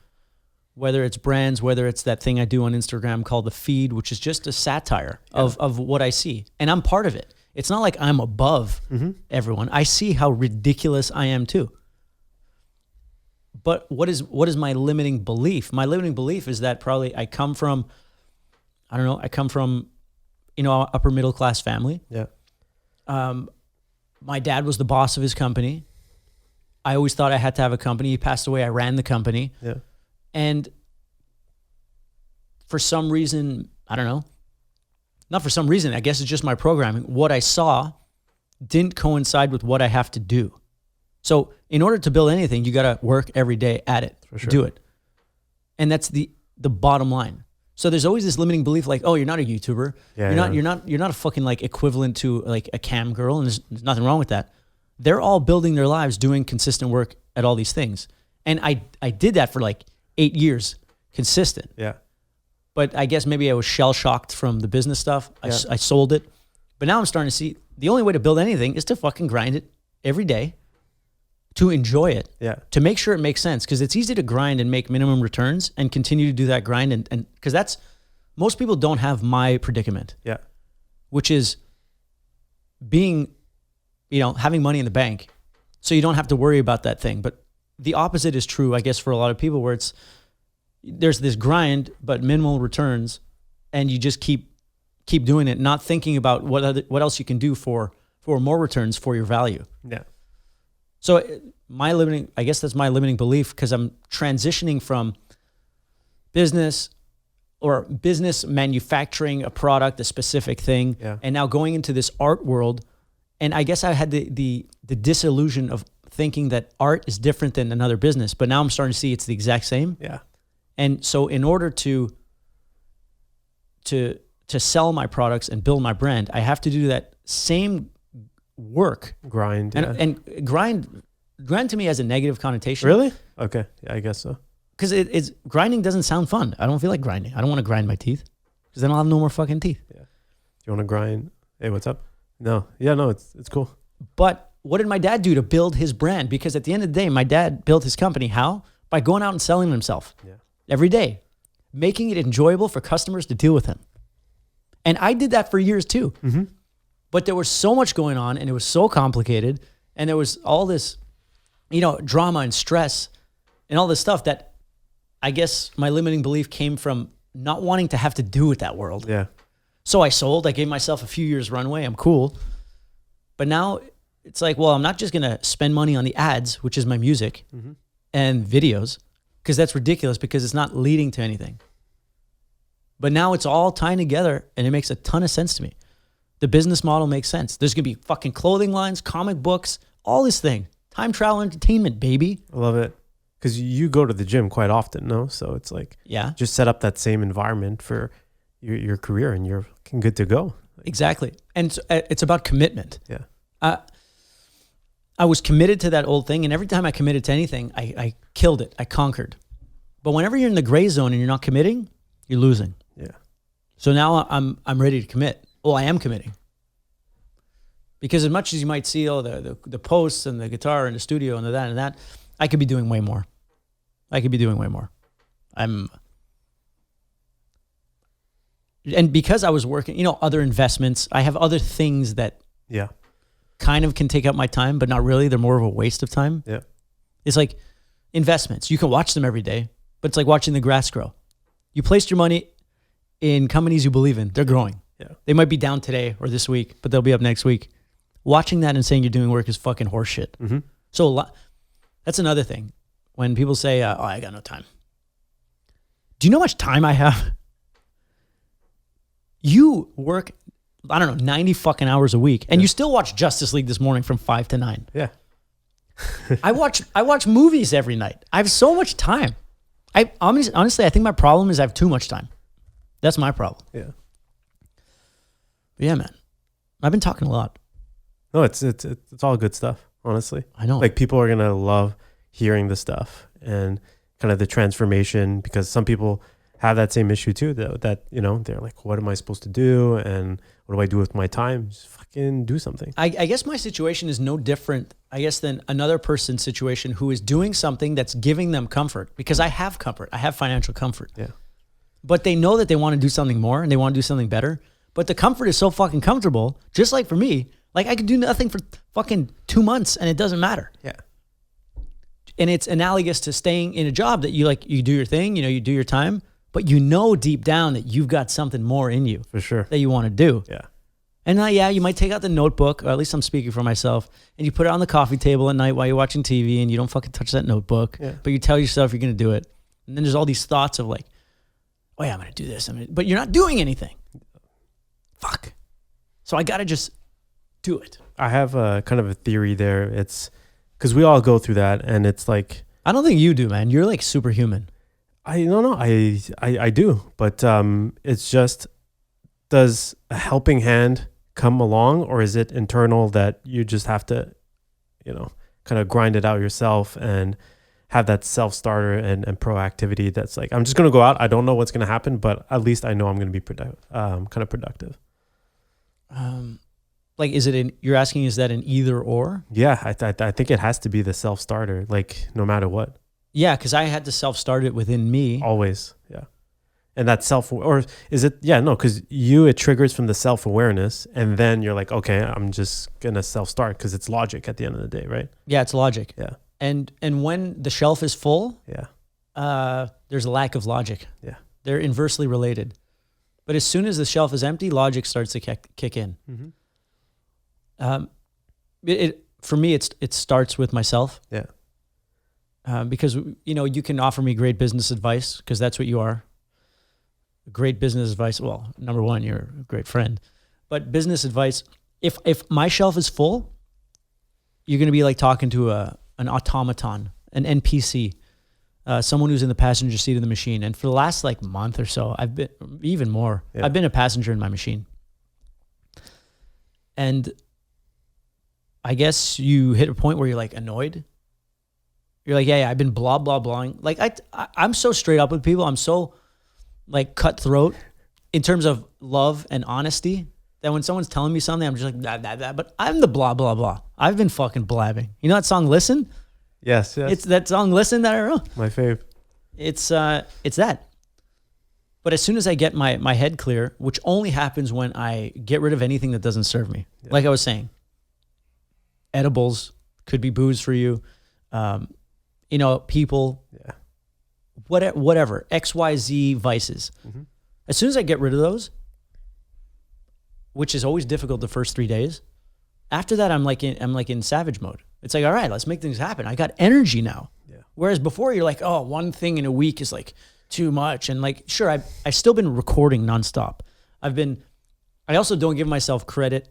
A: Whether it's brands, whether it's that thing I do on Instagram called The Feed, which is just a satire of what I see. And I'm part of it. It's not like I'm above everyone. I see how ridiculous I am too. But what is my limiting belief? My limiting belief is that probably I come from, upper middle class family. Yeah. My dad was the boss of his company. I always thought I had to have a company. He passed away. I ran the company. Yeah. And for some reason, I don't know, not for some reason, I guess it's just my programming. What I saw didn't coincide with what I have to do. So in order to build anything, you got to work every day at it, do it. And that's the bottom line. So there's always this limiting belief like, oh, you're not a YouTuber. You're not a fucking like equivalent to like a cam girl. And there's nothing wrong with that. They're all building their lives doing consistent work at all these things. And I did that for like 8 years, consistent. Yeah. But I guess maybe I was shell shocked from the business stuff. I sold it. But now I'm starting to see the only way to build anything is to fucking grind it every day, to enjoy it, to make sure it makes sense. Because it's easy to grind and make minimum returns and continue to do that grind. And because that's, most people don't have my predicament, which is being, having money in the bank. So you don't have to worry about that thing. But the opposite is true, I guess, for a lot of people where there's this grind, but minimal returns. And you just keep doing it, not thinking about what else you can do for more returns for your value. Yeah. So I guess that's my limiting belief because I'm transitioning from business manufacturing a product, a specific thing, and now going into this art world. And I guess I had the disillusion of thinking that art is different than another business, but now I'm starting to see it's the exact same. Yeah. And so in order to sell my products and build my brand, I have to do that same work.
C: Grind.
A: And grind to me has a negative connotation.
C: Really? Okay. Yeah, I guess so.
A: Because it's grinding doesn't sound fun. I don't feel like grinding. I don't want to grind my teeth because then I'll have no more fucking teeth. Yeah.
C: You want to grind? Hey, what's up? No. Yeah, no, it's cool.
A: But what did my dad do to build his brand? Because at the end of the day, my dad built his company. How? By going out and selling himself every day, making it enjoyable for customers to deal with him. And I did that for years too. Mm-hmm. But there was so much going on and it was so complicated. And there was all this, drama and stress and all this stuff that I guess my limiting belief came from not wanting to have to do with that world. Yeah. So I sold, I gave myself a few years runway. I'm cool. But now it's like, well, I'm not just going to spend money on the ads, which is my music and videos, because that's ridiculous because it's not leading to anything. But now it's all tying together and it makes a ton of sense to me. The business model makes sense. There's going to be fucking clothing lines, comic books, all this thing. Time travel entertainment, baby.
C: I love it. Because you go to the gym quite often, no? So it's like, just set up that same environment for your career and you're good to go.
A: Exactly. And it's about commitment.
C: Yeah.
A: I was committed to that old thing, and every time I committed to anything, I killed it. I conquered. But whenever you're in the gray zone and you're not committing, you're losing.
C: Yeah.
A: So now I'm ready to commit. Well, I am committing. Because as much as you might see all the posts and the guitar and the studio and the that and that, I could be doing way more. And because I was working, other investments, I have other things that kind of can take up my time, but not really. They're more of a waste of time.
C: Yeah.
A: It's like investments. You can watch them every day, but it's like watching the grass grow. You placed your money in companies you believe in. They're growing.
C: Yeah.
A: They might be down today or this week, but they'll be up next week. Watching that and saying you're doing work is fucking horseshit.
C: Mm-hmm.
A: So that's another thing. When people say, I got no time. Do you know how much time I have? You work, 90 fucking hours a week, and you still watch Justice League this morning from 5 to 9.
C: Yeah.
A: I watch movies every night. I have so much time. Honestly, I think my problem is I have too much time. That's my problem.
C: Yeah.
A: But yeah, man. I've been talking a lot.
C: No, it's all good stuff, honestly.
A: I know.
C: Like, people are going to love hearing the stuff and kind of the transformation, because some people have that same issue too, that they're like, what am I supposed to do? And what do I do with my time? Just fucking do something.
A: I guess my situation is no different, than another person's situation who is doing something that's giving them comfort, because I have comfort. I have financial comfort.
C: Yeah.
A: But they know that they want to do something more and they want to do something better. But the comfort is so fucking comfortable, just like for me, like I could do nothing for fucking 2 months and it doesn't matter.
C: Yeah.
A: And it's analogous to staying in a job that you do your thing, you do your time, but deep down that you've got something more in you.
C: For sure.
A: That you want to do.
C: Yeah.
A: And you might take out the notebook, or at least I'm speaking for myself, and you put it on the coffee table at night while you're watching TV and you don't fucking touch that notebook, but you tell yourself you're going to do it. And then there's all these thoughts of like, oh yeah, I'm going to do this. But you're not doing anything. Fuck. So I got to just do it.
C: I have a kind of a theory there. It's because we all go through that, and it's like,
A: I don't think you do, man. You're like superhuman.
C: I don't know. I do, but it's just, does a helping hand come along, or is it internal that you just have to, kind of grind it out yourself and have that self-starter and proactivity that's like, I'm just going to go out. I don't know what's going to happen, but at least I know I'm going to be kind of productive.
A: Like, you're asking, is that an either or?
C: Yeah, I think it has to be the self-starter, like no matter what.
A: Yeah, because I had to self-start it within me.
C: Always, yeah. And that or is it, no, because it triggers from the self-awareness, and then you're like, okay, I'm just going to self-start, because it's logic at the end of the day, right?
A: Yeah, it's logic.
C: Yeah.
A: And when the shelf is full, there's a lack of logic.
C: Yeah.
A: They're inversely related. But as soon as the shelf is empty, logic starts to kick in.
C: Mm-hmm.
A: For me, it starts with myself.
C: Yeah.
A: Because, you can offer me great business advice, because that's what you are. Great business advice. Well, number one, you're a great friend. But business advice, if my shelf is full, you're going to be like talking to an automaton, an NPC, someone who's in the passenger seat of the machine. And for the last month or so, I've been even more. Yeah. I've been a passenger in my machine. And I guess you hit a point where you're annoyed. You're like, yeah, I've been blah, blah, blahing. Like I'm so straight up with people. I'm so cutthroat in terms of love and honesty that when someone's telling me something, I'm just like, that. But I'm the blah, blah, blah. I've been fucking blabbing. You know that song, Listen?
C: Yes.
A: It's that song, Listen, that I wrote.
C: My fave.
A: It's that. But as soon as I get my head clear, which only happens when I get rid of anything that doesn't serve me. Yeah. Like I was saying, edibles could be booze for you. People, whatever, XYZ vices. Mm-hmm. As soon as I get rid of those, which is always difficult the first 3 days, after that, I'm in savage mode. It's like, all right, let's make things happen. I got energy now. Yeah. Whereas before you're like, oh, one thing in a week is too much. And sure, I've still been recording nonstop. I've I also don't give myself credit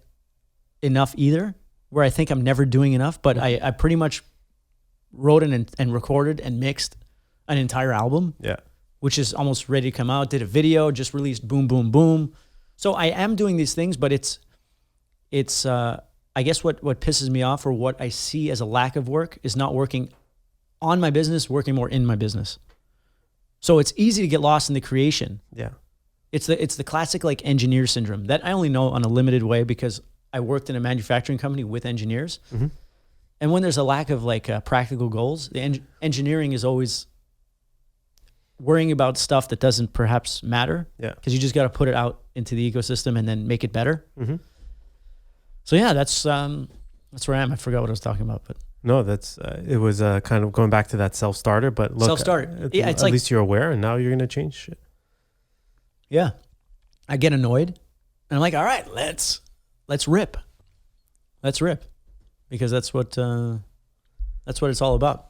A: enough either, where I think I'm never doing enough, but I pretty much wrote and recorded and mixed an entire album.
C: Yeah.
A: Which is almost ready to come out. Did a video, just released Boom Boom Boom. So I am doing these things, but it's I guess what pisses me off, or what I see as a lack of work, is not working on my business, working more in my business. So it's easy to get lost in the creation.
C: Yeah.
A: It's the classic like engineer syndrome that I only know on a limited way because I worked in a manufacturing company with engineers. Mm-hmm. And when there's a lack of like practical goals, the engineering is always worrying about stuff that doesn't perhaps matter.
C: Yeah.
A: Because you just got to put it out into the ecosystem and then make it better.
C: Mm-hmm. So
A: yeah, that's where I am. I forgot what I was talking about, but
C: no, that's it was kind of going back to that self-starter. But look,
A: self-starter. Yeah, it's
C: at
A: like,
C: least you're aware, and now you're gonna change shit.
A: Yeah, I get annoyed, and I'm like, all right, let's rip, because that's what it's all about.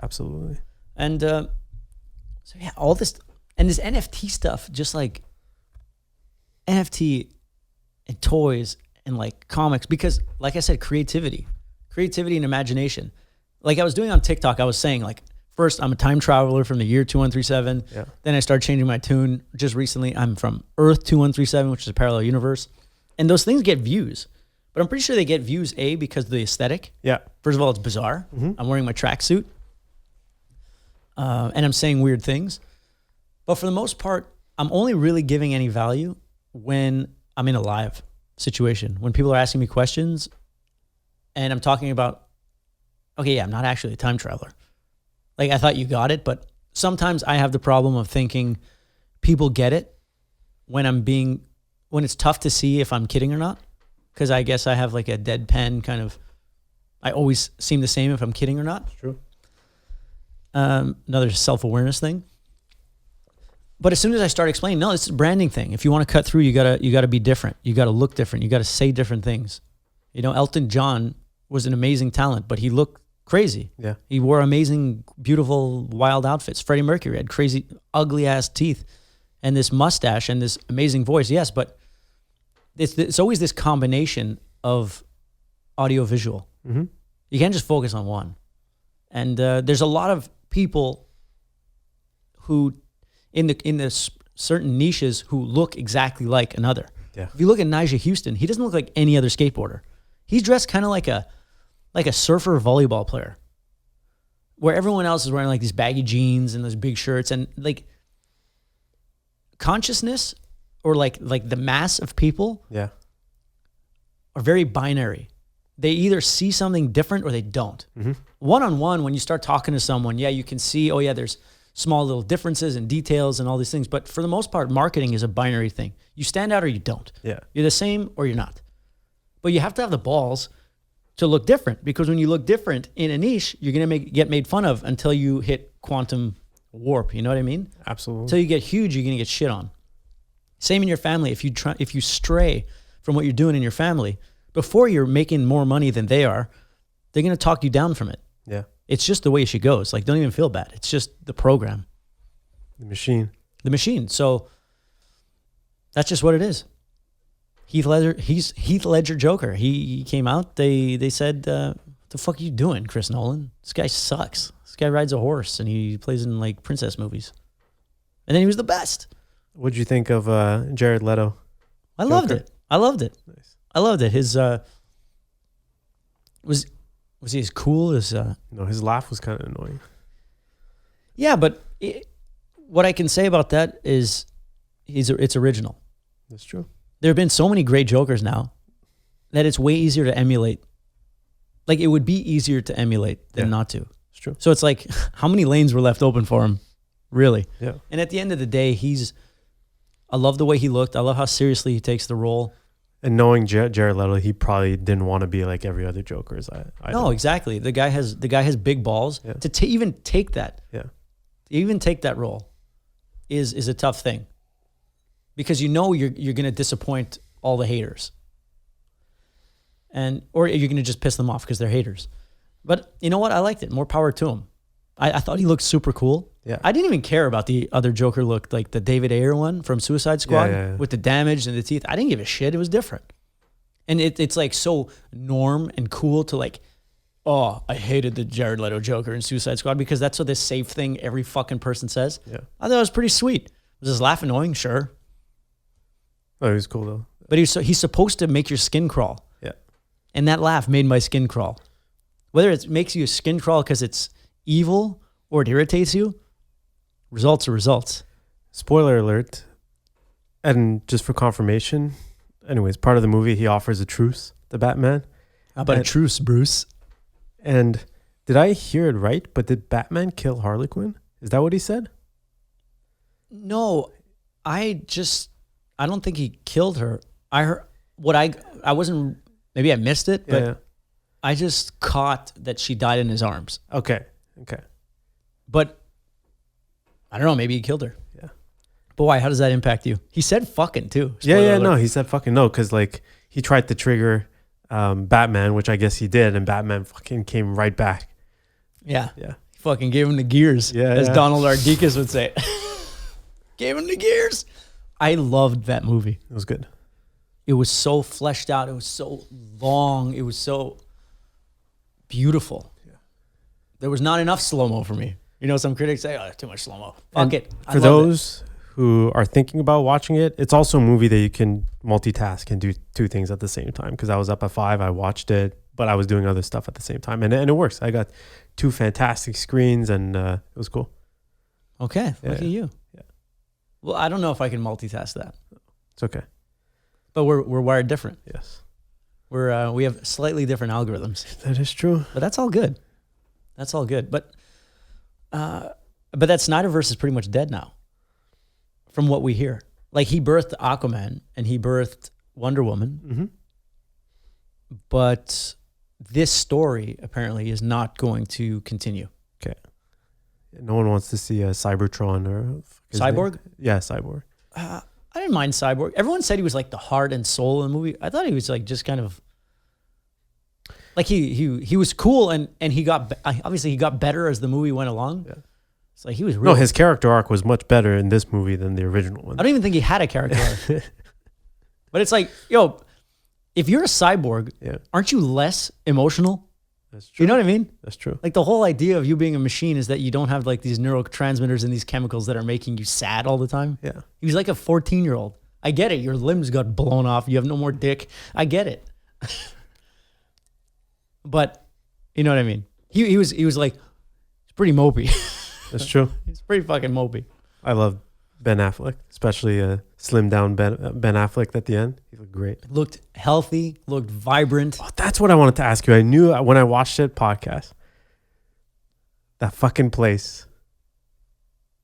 C: Absolutely.
A: And so yeah, all this and this NFT stuff, just like NFT and toys and like comics, because like I said, creativity and imagination. Like I was doing on TikTok, I was saying like, first, I'm a time traveler from the year 2137.
C: Yeah.
A: Then I started changing my tune just recently. I'm from Earth 2137, which is a parallel universe. And those things get views. But I'm pretty sure they get views, A, because of the aesthetic.
C: Yeah.
A: First of all, it's bizarre. Mm-hmm. I'm wearing my tracksuit. And I'm saying weird things. But for the most part, I'm only really giving any value when I'm in a live situation. When people are asking me questions and I'm talking about, okay, yeah, I'm not actually a time traveler. Like, I thought you got it, but sometimes I have the problem of thinking people get it when it's tough to see if I'm kidding or not. Because I guess I have like a deadpan kind of, I always seem the same if I'm kidding or not.
C: It's true.
A: Another self-awareness thing. But as soon as I start explaining, no, it's a branding thing. If you want to cut through, you gotta be different. You gotta look different. You gotta say different things. You know, Elton John was an amazing talent, but he looked crazy.
C: Yeah.
A: He wore amazing, beautiful, wild outfits. Freddie Mercury had crazy, ugly ass teeth and this mustache and this amazing voice. Yes, but it's always this combination of audio visual. Mm-hmm. You can't just focus on one. And there's a lot of people who in the certain niches who look exactly like another.
C: Yeah.
A: If you look at Nigel Houston, he doesn't look like any other skateboarder. He's dressed kind of like a surfer volleyball player, where everyone else is wearing like these baggy jeans and those big shirts, and like consciousness or like the mass of people
C: are
A: very binary. They either see something different or they don't. Mm-hmm. One-on-one, when you start talking to someone, yeah, you can see, oh yeah, there's small little differences and details and all these things. But for the most part, marketing is a binary thing. You stand out or you don't.
C: Yeah.
A: You're the same or you're not. But you have to have the balls to look different, because when you look different in a niche, you're going to get made fun of until you hit quantum warp. You know what I mean?
C: Absolutely.
A: Until you get huge, you're going to get shit on. Same in your family. If you stray from what you're doing in your family, before you're making more money than they are, they're going to talk you down from it.
C: Yeah.
A: It's just the way she goes. Like, don't even feel bad. It's just the program.
C: The machine. So that's just what it is. Heath Ledger Joker. He came out. They said, what the fuck are you doing, Chris Nolan? This guy sucks. This guy rides a horse and he plays in like princess movies. And then he was the best. What'd you think of Jared Leto?
A: I loved it. Nice. I loved it. His was he as cool as
C: No, his laugh was kind of annoying.
A: Yeah, but what I can say about that is it's original.
C: That's true.
A: There have been so many great Jokers now that it's way easier to emulate. Like, it would be easier to emulate than not to.
C: It's true.
A: So it's like, how many lanes were left open for him? Really?
C: Yeah.
A: And at the end of the day, I love the way he looked. I love how seriously he takes the role.
C: And knowing Jared Leto, he probably didn't want to be like every other Joker.
A: No, exactly. The guy has big balls.
C: Yeah.
A: To even take that.
C: Yeah.
A: Even take that role is a tough thing, because you know you're going to disappoint all the haters, or you're going to just piss them off because they're haters. But you know what? I liked it. More power to him. I thought he looked super cool.
C: Yeah.
A: I didn't even care about the other Joker look, like the David Ayer one from Suicide Squad with the damage and the teeth. I didn't give a shit. It was different. And it's like so norm and cool to like, oh, I hated the Jared Leto Joker in Suicide Squad because that's what this safe thing every fucking person says.
C: Yeah.
A: I thought it was pretty sweet. Was his laugh annoying? Sure.
C: Oh, he was cool though.
A: But he's supposed to make your skin crawl.
C: Yeah.
A: And that laugh made my skin crawl. Whether it makes you skin crawl because it's evil or it irritates you, results are results.
C: Spoiler alert. And just for confirmation, anyways, part of the movie, he offers a truce to Batman.
A: How about a truce, Bruce?
C: And did I hear it right? But did Batman kill Harlequin? Is that what he said?
A: No, I don't think he killed her. I heard I wasn't, maybe I missed it, but I just caught that she died in his arms.
C: Okay.
A: But I don't know, maybe he killed her.
C: Yeah.
A: But why? How does that impact you? He said fucking too.
C: No, he said fucking no, because like he tried to trigger Batman, which I guess he did, and Batman fucking came right back.
A: Yeah.
C: Yeah.
A: He fucking gave him the gears, as Donald Ardikas would say. Gave him the gears. I loved that movie.
C: It was good.
A: It was so fleshed out. It was so long. It was so beautiful. Yeah. There was not enough slow-mo for me. You know, some critics say, oh, too much slow-mo. Fuck it.
C: For those who are thinking about watching it, it's also a movie that you can multitask and do two things at the same time. Because I was up at 5, I watched it, but I was doing other stuff at the same time. And it works. I got 2 fantastic screens and it was cool.
A: Okay. Look at you.
C: Yeah.
A: Well, I don't know if I can multitask that.
C: It's okay.
A: But we're wired different.
C: Yes.
A: We have slightly different algorithms.
C: That is true.
A: But that's all good. That's all good. But that Snyderverse is pretty much dead now, from what we hear. Like he birthed Aquaman and he birthed Wonder Woman.
C: Mm-hmm.
A: But this story apparently is not going to continue.
C: Okay. No one wants to see a Cybertron or
A: Cyborg?
C: Yeah, Cyborg.
A: I didn't mind Cyborg. Everyone said he was like the heart and soul in the movie. I thought he was like just kind of like he was cool and he got obviously he got better as the movie went along. Yeah. It's like he was real.
C: No, his character arc was much better in this movie than the original one.
A: I don't even think he had a character arc. But it's like, yo, if you're a cyborg, aren't you less emotional?
C: That's true.
A: You know what I mean?
C: That's true.
A: Like the whole idea of you being a machine is that you don't have like these neurotransmitters and these chemicals that are making you sad all the time.
C: Yeah.
A: He was like a 14-year-old. I get it. Your limbs got blown off. You have no more dick. I get it. But you know what I mean? He was like, he's pretty mopey.
C: That's true.
A: He's pretty fucking mopey.
C: I love Ben Affleck, especially slimmed down Ben Affleck at the end. He looked great.
A: Looked healthy, looked vibrant.
C: Oh, that's what I wanted to ask you. I knew when I watched it podcast, that fucking place,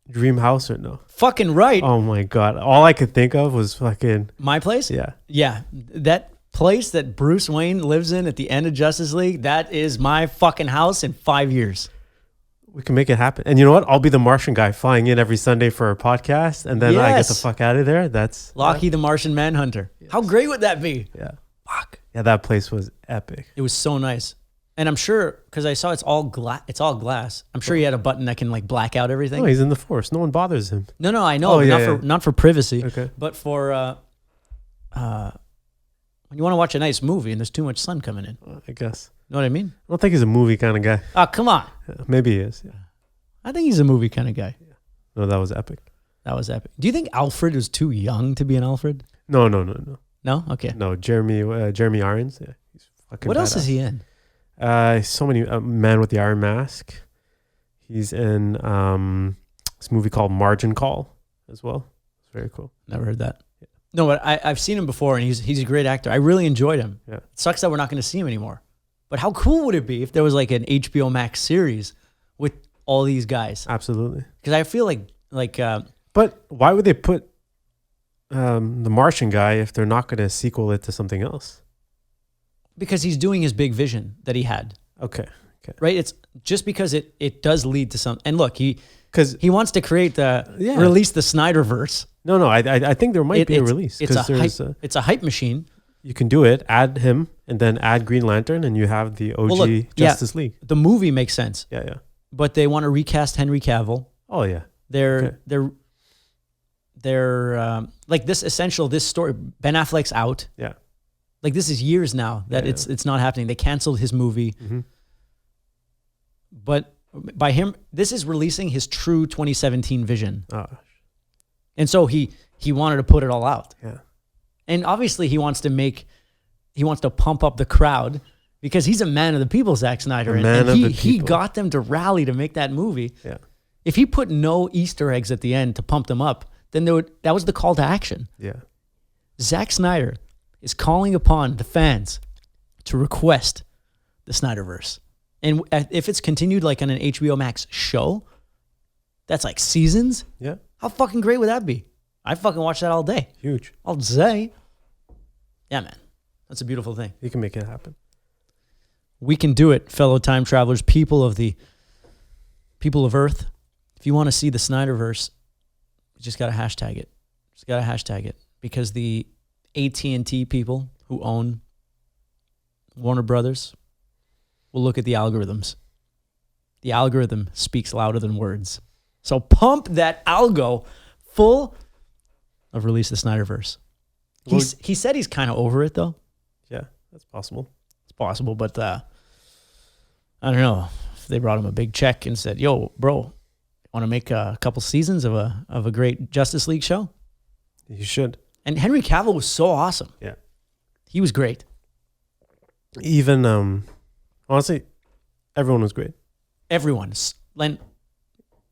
C: Dream House or no?
A: Fucking right.
C: Oh my God. All I could think of was fucking.
A: My Place?
C: Yeah.
A: Yeah. That place that Bruce Wayne lives in at the end of Justice League, that is my fucking house in 5 years.
C: We can make it happen. And you know what? I'll be the Martian guy flying in every Sunday for a podcast. And then I get the fuck out of there. That's
A: Lockheed the Martian Manhunter. Yes. How great would that be?
C: Yeah.
A: Fuck.
C: Yeah, that place was epic.
A: It was so nice. And I'm sure, because I saw it's all glass. I'm sure he had a button that can like black out everything.
C: No, he's in the forest. No one bothers him.
A: No, I know. Not for privacy.
C: Okay.
A: But for when you want to watch a nice movie and there's too much sun coming in.
C: I guess.
A: Know what I mean?
C: I don't think he's a movie kind of guy.
A: Oh, come on.
C: Maybe he is. Yeah.
A: I think he's a movie kind of guy.
C: Yeah. No, that was epic.
A: That was epic. Do you think Alfred was too young to be an Alfred?
C: No.
A: No? Okay.
C: No, Jeremy Irons. Yeah, he's fucking
A: What
C: badass.
A: else is he in?
C: So many. Man with the Iron Mask. He's in this movie called Margin Call as well. It's very cool.
A: Never heard that. Yeah. No, but I've seen him before, and he's a great actor. I really enjoyed him.
C: Yeah.
A: It sucks that we're not going to see him anymore. But how cool would it be if there was like an HBO Max series with all these guys?
C: Absolutely.
A: Because I feel like.
C: But why would they put the Martian guy if they're not going to sequel it to something else?
A: Because he's doing his big vision that he had.
C: Okay.
A: Right? It's just because it does lead to some. And look, he wants to create release the Snyderverse.
C: No. I think there might be a release.
A: It's a hype machine.
C: You can do it, add him, and then add Green Lantern, and you have the OG Justice League.
A: The movie makes sense.
C: Yeah.
A: but they want to recast Henry Cavill.
C: Oh yeah.
A: They're like this story. Ben Affleck's out.
C: Yeah.
A: Like this is years now that it's not happening. They canceled his movie.
C: Mm-hmm.
A: But by him, this is releasing his true 2017 vision.
C: Oh.
A: And so he wanted to put it all out.
C: Yeah.
A: And obviously he wants to pump up the crowd because he's a man of the people, Zack Snyder. He got them to rally to make that movie.
C: Yeah.
A: If he put no Easter eggs at the end to pump them up, then that was the call to action.
C: Yeah.
A: Zack Snyder is calling upon the fans to request the Snyderverse. And if it's continued like on an HBO Max show, that's like seasons.
C: Yeah.
A: How fucking great would that be? I fucking watch that all day.
C: Huge.
A: All day. Yeah, man. That's a beautiful thing.
C: You can make it happen.
A: We can do it, fellow time travelers, people of Earth. If you want to see the Snyderverse, you just got to hashtag it. Because the AT&T people who own Warner Brothers will look at the algorithms. The algorithm speaks louder than words. So pump that algo full of release the Snyderverse. He said he's kind of over it, though.
C: Yeah, that's possible.
A: It's possible, but I don't know. If they brought him a big check and said, yo, bro, want to make a couple seasons of a great Justice League show?
C: You should.
A: And Henry Cavill was so awesome.
C: Yeah.
A: He was great.
C: Even, honestly, everyone was great.
A: Everyone.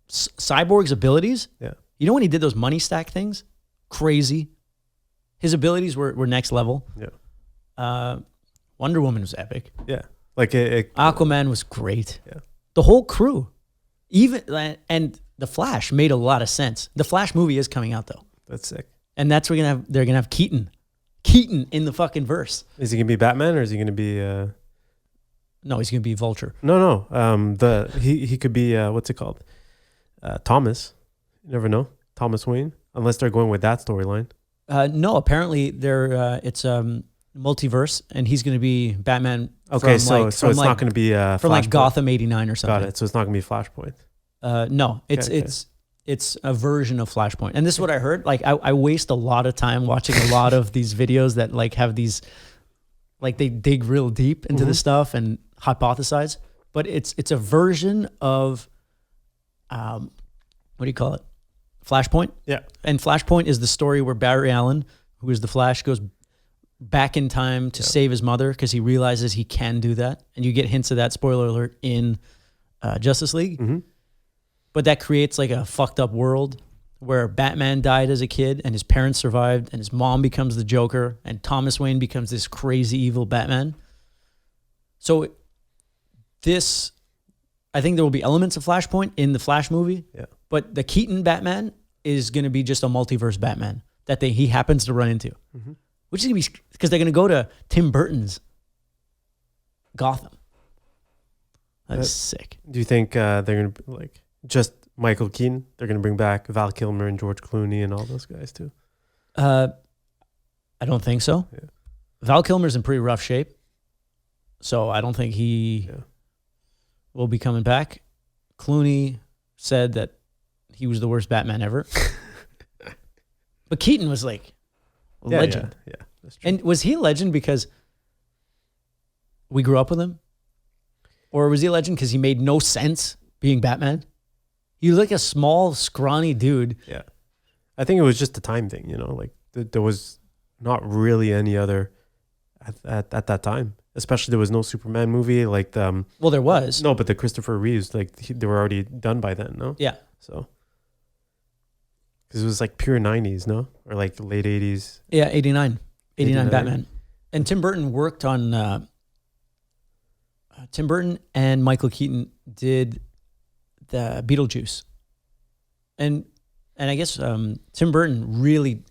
A: Cyborg's abilities.
C: Yeah.
A: You know when he did those money stack things? Crazy. His abilities were next level.
C: Yeah.
A: Wonder Woman was epic.
C: Yeah. Like
A: Aquaman was great.
C: Yeah.
A: The whole crew. And The Flash made a lot of sense. The Flash movie is coming out though.
C: That's sick.
A: And that's where they're gonna have Keaton. Keaton in the fucking verse.
C: Is he gonna be Batman or is he gonna be
A: No, he's gonna be Vulture.
C: No. He could be what's it called? Thomas. You never know. Thomas Wayne. Unless they're going with that storyline.
A: No, apparently it's multiverse, and he's going to be Batman.
C: Okay, so it's not going to be
A: from like Gotham '89 or something.
C: Got it. So it's not going to be Flashpoint.
A: No, it's a version of Flashpoint, and this is what I heard. Like I waste a lot of time watching a lot of these videos that like have these, like they dig real deep into the stuff and hypothesize. But it's a version of, what do you call it? Flashpoint.
C: Yeah.
A: And Flashpoint is the story where Barry Allen, who is the Flash, goes back in time to save his mother because he realizes he can do that. And you get hints of that, spoiler alert, in Justice League.
C: Mm-hmm.
A: But that creates like a fucked up world where Batman died as a kid and his parents survived and his mom becomes the Joker and Thomas Wayne becomes this crazy evil Batman. So I think there will be elements of Flashpoint in the Flash movie.
C: Yeah.
A: But the Keaton Batman is going to be just a multiverse Batman that he happens to run into, which is going to be because they're going to go to Tim Burton's Gotham. That's sick.
C: Do you think they're going to like just Michael Keaton? They're going to bring back Val Kilmer and George Clooney and all those guys too?
A: I don't think so.
C: Yeah.
A: Val Kilmer's in pretty rough shape, so I don't think he will be coming back. Clooney said that he was the worst Batman ever. But Keaton was like a legend.
C: Yeah, that's true.
A: And was he a legend because we grew up with him? Or was he a legend because he made no sense being Batman? He was like a small, scrawny dude.
C: Yeah. I think it was just a time thing, like there was not really any other at that time. Especially there was no Superman movie like the...
A: Well, there was.
C: No, but the Christopher Reeves, like they were already done by then, no?
A: Yeah.
C: So... Because it was like pure 90s, no? Or like late 80s.
A: Yeah, 89 Batman. And Tim Burton worked on... Tim Burton and Michael Keaton did the Beetlejuice. And I guess Tim Burton really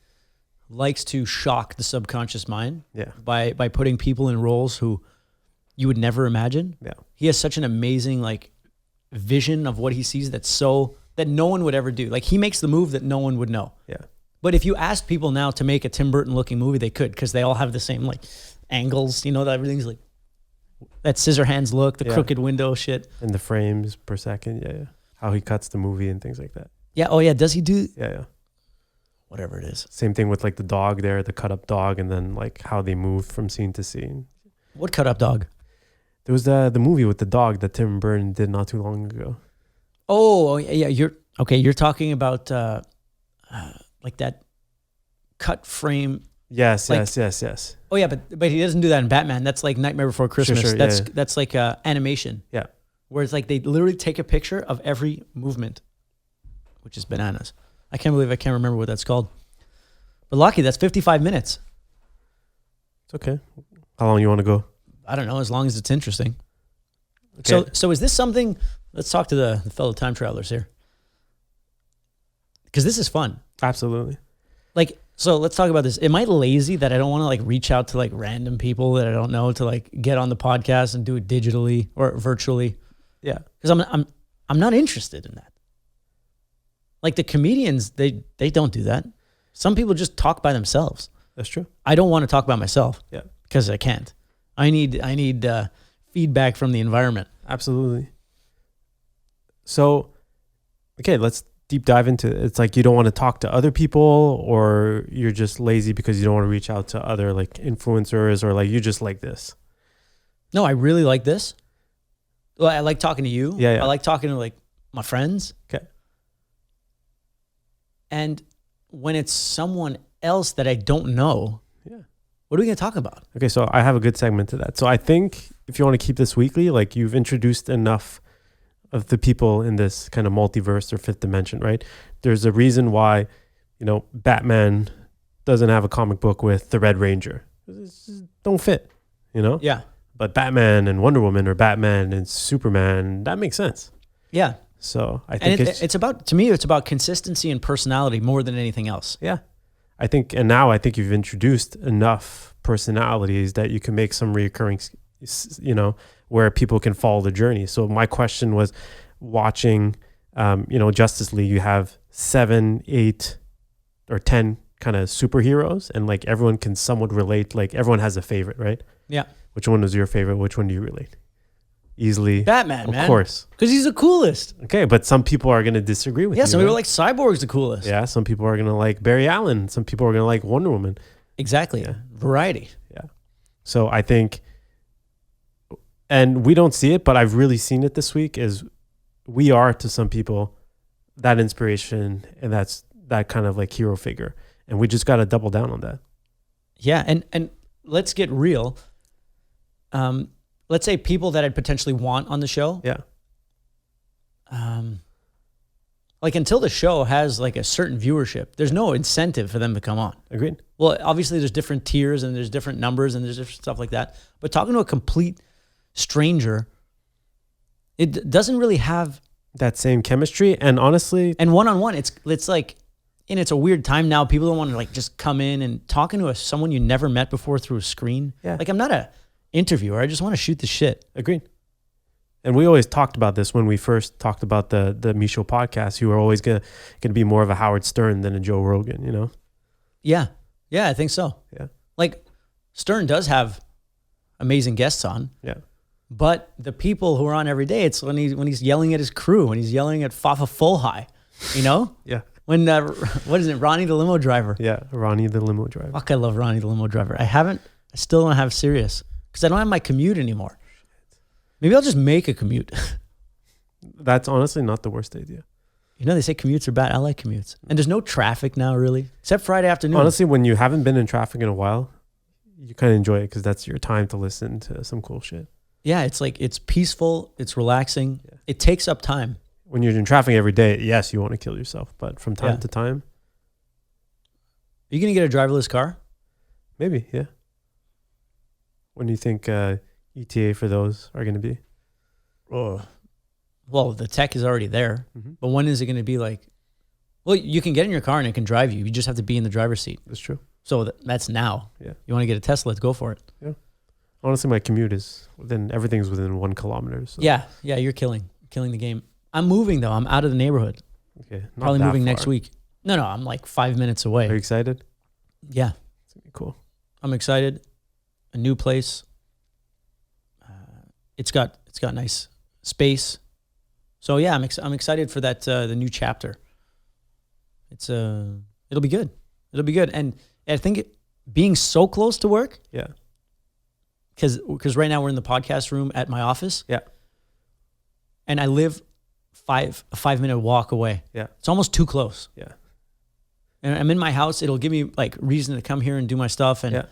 A: likes to shock the subconscious mind by putting people in roles who you would never imagine.
C: Yeah.
A: He has such an amazing like vision of what he sees that no one would ever do. Like he makes the move that no one would know.
C: Yeah.
A: But if you ask people now to make a Tim Burton looking movie, they could because they all have the same like angles, that everything's like That scissor hands look, the crooked window shit.
C: And the frames per second. Yeah. How he cuts the movie and things like that.
A: Yeah. Oh yeah. Does he do?
C: Yeah.
A: Whatever it is.
C: Same thing with like the dog there, the cut up dog, and then like how they move from scene to scene.
A: What cut up dog?
C: There was the movie with the dog that Tim Burton did not too long ago.
A: Oh yeah. You're talking about like that cut frame.
C: Yes.
A: Oh yeah, but he doesn't do that in Batman. That's like Nightmare Before Christmas.
C: Sure,
A: that's like animation.
C: Yeah.
A: Where it's like they literally take a picture of every movement, which is bananas. I can't remember what that's called. But lucky, that's 55 minutes.
C: It's okay. How long you want to go?
A: I don't know, as long as it's interesting.
C: Okay.
A: So is this something? Let's talk to the fellow time travelers here, because this is fun.
C: Absolutely.
A: Like, so let's talk about this. Am I lazy that I don't want to like reach out to like random people that I don't know to like get on the podcast and do it digitally or virtually?
C: Yeah.
A: Because I'm not interested in that. Like the comedians, they don't do that. Some people just talk by themselves.
C: That's true.
A: I don't want to talk by myself.
C: Yeah.
A: Because I can't. I need feedback from the environment.
C: Absolutely. So, okay, let's deep dive into it. It's like you don't want to talk to other people, or you're just lazy because you don't want to reach out to other like influencers, or like you just like this.
A: No, I really like this. Well, I like talking to you.
C: Yeah.
A: I like talking to like my friends.
C: Okay.
A: And when it's someone else that I don't know, what are we going to talk about?
C: Okay, so I have a good segment to that. So I think if you want to keep this weekly, like you've introduced enough of the people in this kind of multiverse or fifth dimension, right? There's a reason why, Batman doesn't have a comic book with the Red Ranger. It just don't fit,
A: Yeah.
C: But Batman and Wonder Woman, or Batman and Superman, that makes sense.
A: Yeah.
C: So I think
A: it's about, to me, it's about consistency and personality more than anything else.
C: Yeah. I think you've introduced enough personalities that you can make some reoccurring, where people can follow the journey. So my question was, watching, Justice League, you have 7, 8, or 10 kind of superheroes, and like everyone can somewhat relate. Like everyone has a favorite, right?
A: Yeah.
C: Which one was your favorite? Which one do you relate? Easily.
A: Batman, man.
C: Of course.
A: Because he's the coolest.
C: Okay, but some people are going to disagree with you.
A: Yeah, some people are like Cyborg's the coolest.
C: Yeah, some people are going to like Barry Allen. Some people are going to like Wonder Woman.
A: Exactly.
C: Yeah.
A: Variety.
C: Yeah. So I think, and we don't see it, but I've really seen it this week, is we are to some people that inspiration, and that's that kind of like hero figure. And we just got to double down on that.
A: Yeah, and let's get real. Let's say people that I'd potentially want on the show.
C: Yeah.
A: Like until the show has like a certain viewership, there's no incentive for them to come on.
C: Agreed.
A: Well, obviously there's different tiers and there's different numbers and there's different stuff like that. But talking to a complete stranger, it doesn't really have
C: that same chemistry. And honestly,
A: and one-on-one, it's like, and it's a weird time now. People don't want to like just come in and talking to someone you never met before through a screen.
C: Yeah.
A: Like I'm not a interviewer. I just want to shoot the shit.
C: Agreed. And we always talked about this when we first talked about the MISCHO podcast. You were always gonna be more of a Howard Stern than a Joe Rogan,
A: Yeah. Yeah, I think so.
C: Yeah.
A: Like Stern does have amazing guests on.
C: Yeah.
A: But the people who are on every day, it's when he's yelling at his crew, when he's yelling at Fafa Full High,
C: Yeah.
A: When, what is it, Ronnie the limo driver?
C: Yeah, Ronnie the limo driver.
A: Fuck, I love Ronnie the limo driver. I still don't have Sirius because I don't have my commute anymore. Maybe I'll just make a commute.
C: That's honestly not the worst idea.
A: They say commutes are bad. I like commutes. And there's no traffic now, really, except Friday afternoon.
C: Honestly, when you haven't been in traffic in a while, you kind of enjoy it because that's your time to listen to some cool shit.
A: Yeah, it's like, it's peaceful. It's relaxing. Yeah. It takes up time.
C: When you're in traffic every day, yes, you want to kill yourself. But from time to time.
A: Are you going to get a driverless car?
C: Maybe, yeah. When do you think ETA for those are going to be?
A: Oh, well, the tech is already there.
C: Mm-hmm.
A: But when is it going to be like, well, you can get in your car and it can drive you. You just have to be in the driver's seat.
C: That's true.
A: So that's now.
C: Yeah.
A: You want to get a Tesla, let's go for it.
C: Yeah. Honestly, my commute is everything's within 1 kilometer. So.
A: Yeah. Yeah. You're killing the game. I'm moving though. I'm out of the neighborhood.
C: Okay.
A: Probably moving next week. No, I'm like 5 minutes away.
C: Are you excited?
A: Yeah.
C: It's gonna be cool.
A: I'm excited. A new place. it's got nice space. So yeah, I'm excited for that the new chapter. It's it'll be good. It'll be good, and I think being so close to work.
C: Yeah.
A: Because right now we're in the podcast room at my office.
C: Yeah.
A: And I live a 5-minute walk away.
C: Yeah.
A: It's almost too close.
C: Yeah.
A: And I'm in my house. It'll give me like reason to come here and do my stuff, and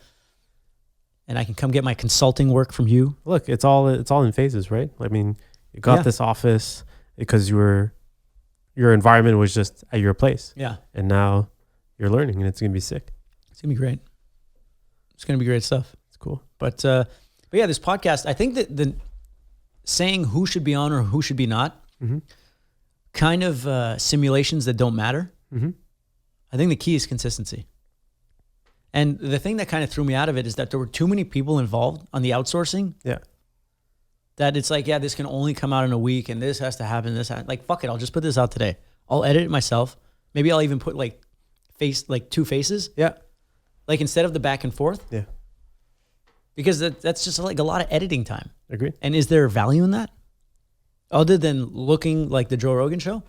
A: I can come get my consulting work from you.
C: Look, it's all in phases, right? I mean, you got this office because your environment was just at your place.
A: Yeah.
C: And now you're learning, and it's gonna be sick.
A: It's gonna be great. It's gonna be great stuff.
C: It's cool.
A: But yeah, this podcast, I think that the saying who should be on or who should be not, kind of simulations that don't matter. I think the key is consistency. And the thing that kind of threw me out of it is that there were too many people involved on the outsourcing.
C: Yeah.
A: That it's like, yeah, this can only come out in a week, and this has to happen. Like, fuck it, I'll just put this out today. I'll edit it myself. Maybe I'll even put like two faces.
C: Yeah.
A: Like instead of the back and forth.
C: Yeah.
A: Because that's just like a lot of editing time.
C: Agreed.
A: And is there value in that? Other than looking like the Joe Rogan show?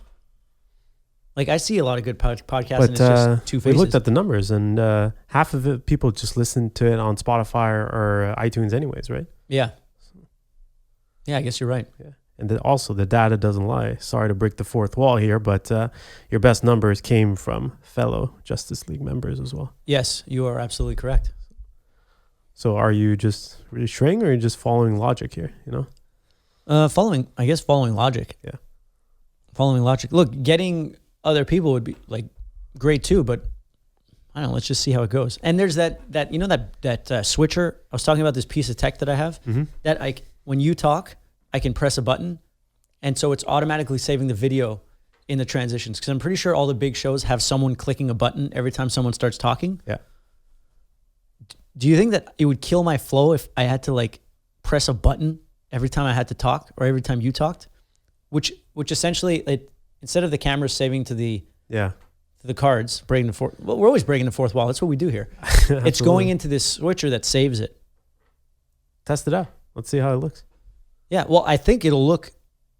A: Like I see a lot of good podcasts, and it's just two faces.
C: We looked at the numbers, and half of it, people just listen to it on Spotify or iTunes anyways, right?
A: Yeah. Yeah, I guess you're right.
C: Yeah. And also the data doesn't lie. Sorry to break the fourth wall here, but your best numbers came from fellow Justice League members as well.
A: Yes, you are absolutely correct.
C: So are you just reassuring, or are you just following logic here, you know?
A: Following logic.
C: Yeah.
A: Following logic. Look, getting other people would be like great too, but I don't know, let's just see how it goes. And there's that you know that switcher. I was talking about this piece of tech that I have that when you talk, I can press a button, and so it's automatically saving the video in the transitions, because I'm pretty sure all the big shows have someone clicking a button every time someone starts talking.
C: Yeah.
A: Do you think that it would kill my flow if I had to like press a button every time I had to talk, or every time you talked? Which essentially, instead of the camera saving to the cards, breaking the fourth. Well, we're always breaking the fourth wall. That's what we do here. It's going into this switcher that saves it.
C: Test it out. Let's see how it looks.
A: Yeah, well, I think it'll look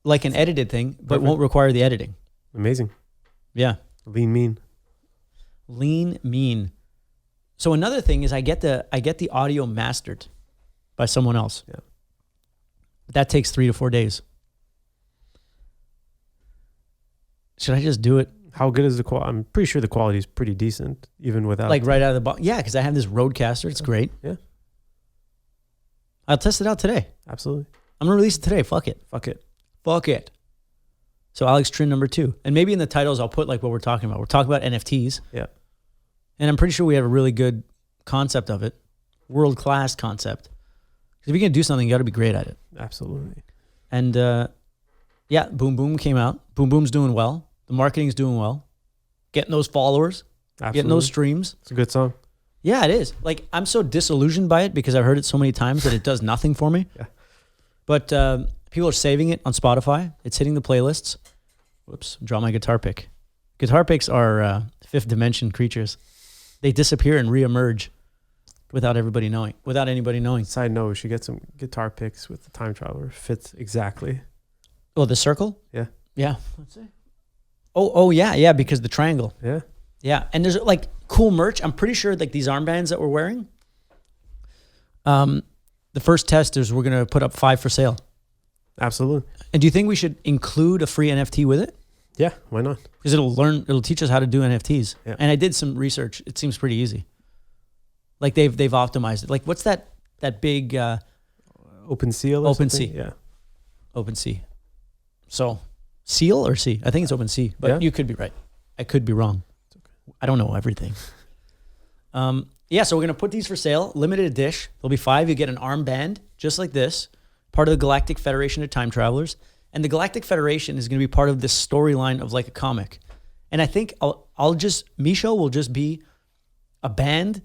A: like an edited thing, but won't require the editing.
C: Amazing.
A: Yeah.
C: Lean mean.
A: So another thing is I get the audio mastered by someone else.
C: Yeah.
A: But that takes 3 to 4 days. Should I just do it?
C: How good is the quality? I'm pretty sure the quality is pretty decent, even without.
A: Like right out of the box. Yeah, because I have this Rodecaster. It's great.
C: Yeah.
A: I'll test it out today.
C: Absolutely.
A: I'm going to release it today. Fuck it. So Alex Trinh #2. And maybe in the titles I'll put like what we're talking about. We're talking about NFTs.
C: Yeah.
A: And I'm pretty sure we have a really good concept of it. World-class concept. Because if you're going to do something, you got to be great at it.
C: Absolutely.
A: And yeah, Boom Boom came out. Boom Boom's doing well. The marketing's doing well. Getting those followers.
C: Absolutely.
A: Getting those streams.
C: It's a good song.
A: Yeah, it is. Like, I'm so disillusioned by it because I've heard it so many times that it does nothing for me.
C: Yeah.
A: But people are saving it on Spotify. It's hitting the playlists. Whoops, draw my guitar pick. Guitar picks are fifth dimension creatures. They disappear and reemerge without anybody knowing.
C: Side note, we should get some guitar picks with the Time Traveler. Fits exactly.
A: Oh, the circle?
C: Yeah.
A: Yeah. Let's see. Oh yeah, because the triangle.
C: Yeah.
A: Yeah, and there's like cool merch. I'm pretty sure like these armbands that we're wearing. The first test is we're gonna put up 5 for sale.
C: Absolutely.
A: And do you think we should include a free NFT with it?
C: Yeah, why not?
A: Because it'll teach us how to do NFTs.
C: Yeah.
A: And I did some research. It seems pretty easy. Like they've optimized it. Like what's that big
C: OpenSea?
A: OpenSea.
C: Yeah.
A: OpenSea. So Seal or C? I think it's OpenSea, but you could be right. I could be wrong.
C: It's okay.
A: I don't know everything. Yeah, so we're gonna put these for sale, limited edition. There'll be 5. You get an armband just like this, part of the Galactic Federation of Time Travelers, and the Galactic Federation is gonna be part of this storyline of like a comic. And I think MISCHO will just be a band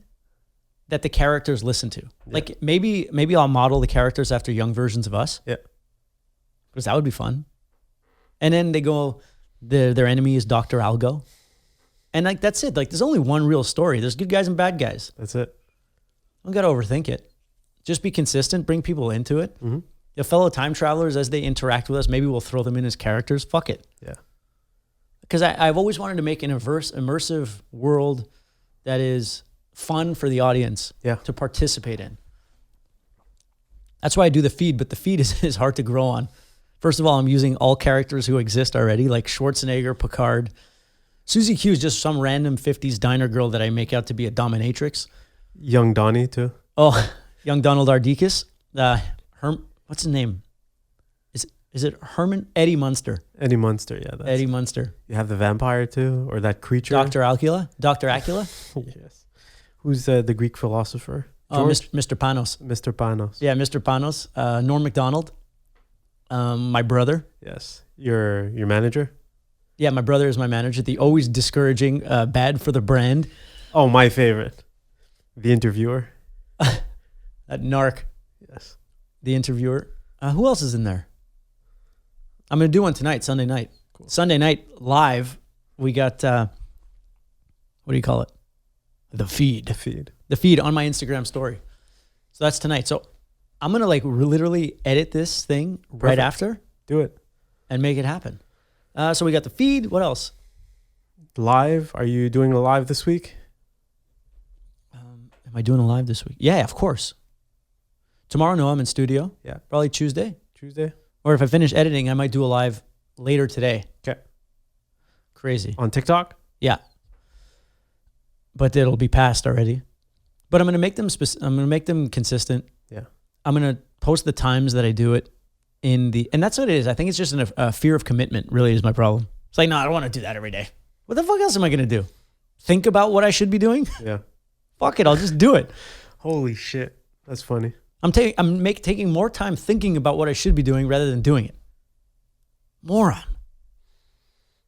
A: that the characters listen to. Yeah. Like maybe I'll model the characters after young versions of us.
C: Yeah,
A: because that would be fun. And then they go, their enemy is Dr. Algo. And like, that's it. Like, there's only one real story. There's good guys and bad guys.
C: That's it.
A: Don't got to overthink it. Just be consistent. Bring people into it.
C: Mm-hmm.
A: The fellow time travelers, as they interact with us, maybe we'll throw them in as characters. Fuck it.
C: Yeah.
A: Because I've always wanted to make an immersive world that is fun for the audience to participate in. That's why I do the feed, but the feed is hard to grow on. First of all, I'm using all characters who exist already, like Schwarzenegger, Picard. Susie Q is just some random 50s diner girl that I make out to be a dominatrix.
C: Young Donnie, too.
A: Oh, young Donald Ardekis. What's his name? Is it Herman? Eddie Munster.
C: Eddie Munster, yeah.
A: Eddie Munster.
C: You have the vampire, too, or that creature.
A: Dr. Acula?
C: Yes. Who's the Greek philosopher?
A: Mr. Panos.
C: Mr. Panos.
A: Yeah, Mr. Panos. Norm MacDonald. My brother.
C: Yes. Your manager?
A: Yeah, my brother is my manager. The always discouraging, bad for the brand.
C: Oh, my favorite. The interviewer.
A: That narc.
C: Yes.
A: The interviewer. Who else is in there? I'm going to do one tonight, Sunday night. Cool. Sunday night, live, we got, what do you call it? The feed. The feed on my Instagram story. So that's tonight. So I'm going to like literally edit this thing right after.
C: Do it.
A: And make it happen. So we got the feed. What else?
C: Live. Are you doing a live this week?
A: Am I doing a live this week? Yeah, of course. Tomorrow, no, I'm in studio.
C: Yeah.
A: Probably Tuesday.
C: Or
A: if I finish editing, I might do a live later today.
C: Okay.
A: Crazy.
C: On TikTok?
A: Yeah. But it'll be past already. But I'm going to make them I'm going to make them consistent.
C: Yeah.
A: I'm going to post the times that I do it and that's what it is. I think it's just a fear of commitment really is my problem. It's like, no, I don't want to do that every day. What the fuck else am I going to do? Think about what I should be doing?
C: Yeah.
A: Fuck it. I'll just do it.
C: Holy shit. That's funny.
A: I'm taking more time thinking about what I should be doing rather than doing it. Moron.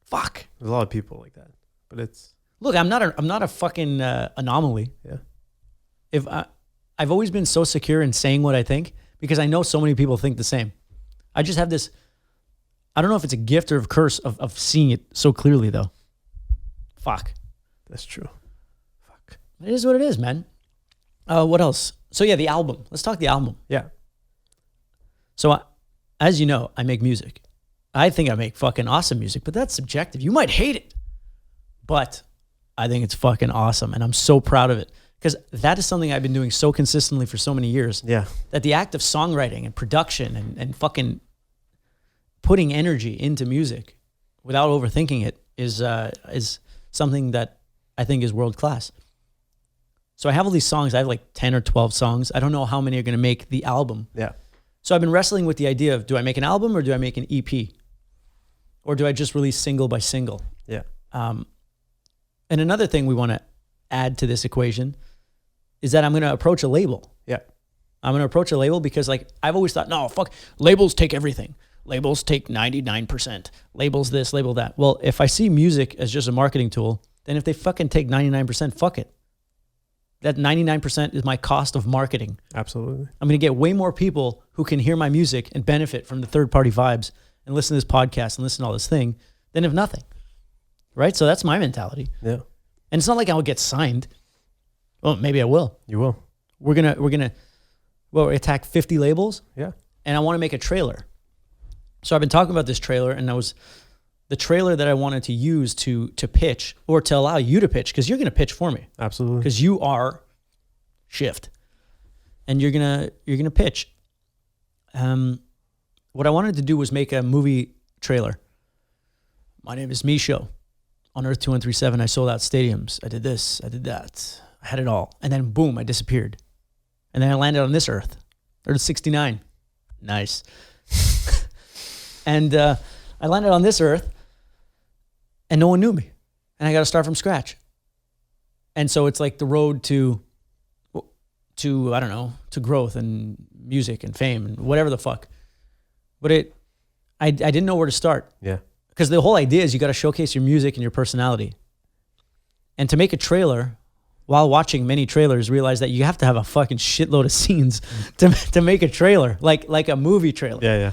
A: Fuck.
C: There's a lot of people like that, but it's.
A: Look, I'm not a fucking anomaly.
C: Yeah.
A: I've always been so secure in saying what I think because I know so many people think the same. I just have this. I don't know if it's a gift or a curse of seeing it so clearly though. Fuck.
C: That's true. Fuck.
A: It is what it is, man. What else? So yeah, the album. Let's talk the album.
C: Yeah.
A: So as you know, I make music. I think I make fucking awesome music, but that's subjective. You might hate it, but I think it's fucking awesome. And I'm so proud of it because that is something I've been doing so consistently for so many years.
C: Yeah.
A: That the act of songwriting and production and fucking putting energy into music without overthinking it is something that I think is world class. So I have all these songs. I have like 10 or 12 songs. I don't know how many are going to make the album.
C: Yeah.
A: So I've been wrestling with the idea of, do I make an album or do I make an EP? Or do I just release single by single?
C: Yeah.
A: And another thing we want to add to this equation is that I'm going to approach a label.
C: Yeah.
A: I'm going to approach a label because like I've always thought, no, fuck, labels take everything. Labels take 99%. Labels this, label that. Well, if I see music as just a marketing tool, then if they fucking take 99%, fuck it. That 99% is my cost of marketing.
C: Absolutely.
A: I'm going to get way more people who can hear my music and benefit from the third-party vibes and listen to this podcast and listen to all this thing than if nothing. Right? So that's my mentality.
C: Yeah.
A: And it's not like I'll get signed. Well, maybe I will.
C: You will.
A: We're gonna attack 50 labels.
C: Yeah.
A: And I want to make a trailer. So I've been talking about this trailer, and that was the trailer that I wanted to use to pitch or to allow you to pitch, because you're going to pitch for me.
C: Absolutely.
A: Because you are Shiift, and you're gonna pitch. What I wanted to do was make a movie trailer. My name is MISCHO. On Earth 2137, I sold out stadiums. I did this. I did that. I had it all, and then boom, I disappeared. And then I landed on this Earth, Earth 69. Nice. And I landed on this Earth, and no one knew me, and I got to start from scratch. And so it's like the road to I don't know, to growth and music and fame and whatever the fuck. But I didn't know where to start.
C: Yeah.
A: Because the whole idea is you got to showcase your music and your personality. And to make a trailer, while watching many trailers, realize that you have to have a fucking shitload of scenes to make a trailer, like a movie trailer.
C: Yeah, yeah.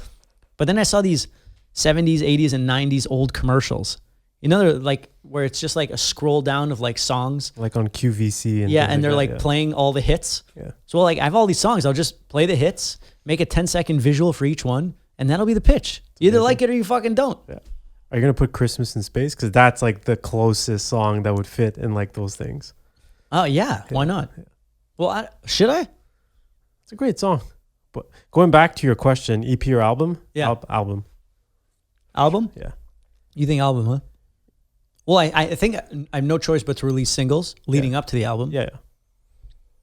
A: But then I saw these 70s, 80s, and 90s old commercials. You know, they're like where it's just like a scroll down of like songs.
C: Like on QVC.
A: And they're like playing all the hits.
C: Yeah.
A: So like I have all these songs. I'll just play the hits make a 10-second visual for each one, and that'll be the pitch. You either like it or you fucking don't.
C: Yeah. Are you gonna put Christmas in Space? Because that's like the closest song that would fit in like those things.
A: Oh yeah, why not? Yeah. Well, should I?
C: It's a great song. But going back to your question, EP or album?
A: Yeah,
C: album.
A: Album?
C: Yeah.
A: You think album, huh? Well, I think I have no choice but to release singles leading up to the album.
C: Yeah.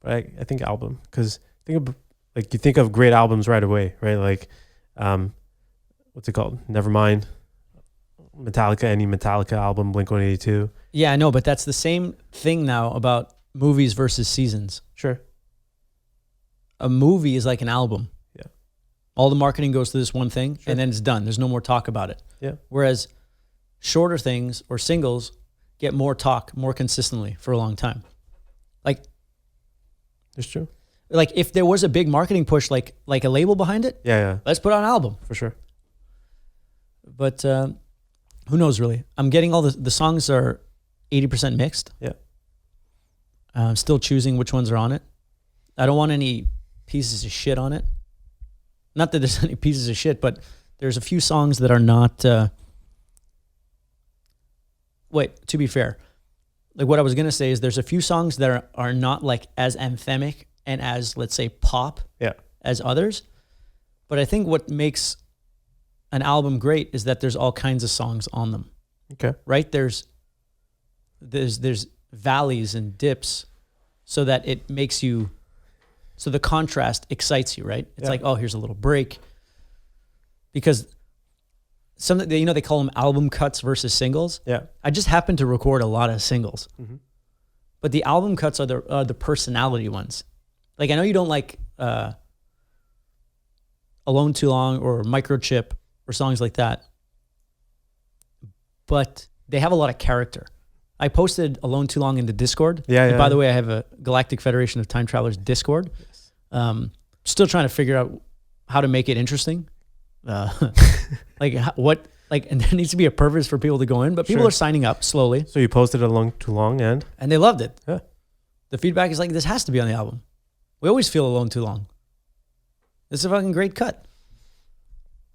C: But I think album, because you think of great albums right away, right? Like, what's it called? Nevermind. Metallica, any Metallica album, Blink-182.
A: Yeah, I know, but that's the same thing now about movies versus seasons.
C: Sure.
A: A movie is like an album.
C: Yeah.
A: All the marketing goes to this one thing, and then it's done. There's no more talk about it.
C: Yeah.
A: Whereas shorter things or singles get more talk more consistently for a long time. Like,
C: it's true.
A: Like if there was a big marketing push, like a label behind it, let's put out an album
C: for sure.
A: But who knows really? I'm getting all the songs are 80% mixed.
C: Yeah.
A: I'm still choosing which ones are on it. I don't want any pieces of shit on it. Not that there's any pieces of shit, but there's a few songs that are not. Wait, to be fair, like what I was gonna say is there's a few songs that are not like as anthemic and as, let's say, pop as others. But I think what makes an album great is that there's all kinds of songs on them.
C: Okay.
A: Right? There's valleys and dips so that it makes you, so the contrast excites you, right? It's like, oh, here's a little break. Because they call them album cuts versus singles.
C: Yeah.
A: I just happen to record a lot of singles. Mm-hmm. But the album cuts are the personality ones. Like, I know you don't like Alone Too Long or Microchip or songs like that, but they have a lot of character. I posted Alone Too Long into Discord. And by the way, I have a Galactic Federation of Time Travelers Discord. Yes. Still trying to figure out how to make it interesting. And there needs to be a purpose for people to go in, but people are signing up slowly.
C: So you posted Alone Too Long and
A: they loved it.
C: Yeah.
A: The feedback is like, this has to be on the album. We always feel Alone Too Long. This is a fucking great cut.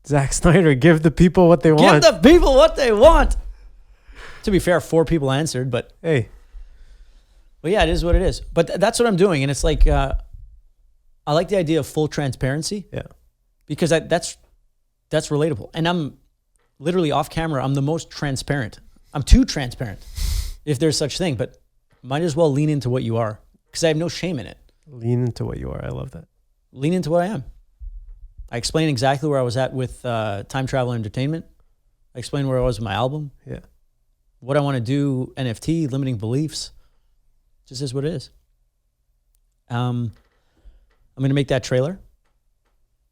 C: Zack Snyder, give the people what they want.
A: Give the people what they want. To be fair, 4 people answered, but
C: hey.
A: Well, yeah, it is what it is. But that's what I'm doing. And it's like, I like the idea of full transparency.
C: Yeah.
A: Because that's relatable. And I'm literally off camera, I'm the most transparent. I'm too transparent, if there's such thing. But might as well lean into what you are, because I have no shame in it.
C: Lean into what you are. I love that.
A: Lean into what I am. I explained exactly where I was at with Time Traveler Entertainment. I explained where I was with my album.
C: Yeah.
A: What I want to do, NFT, limiting beliefs. Just is what it is. I'm going to make that trailer.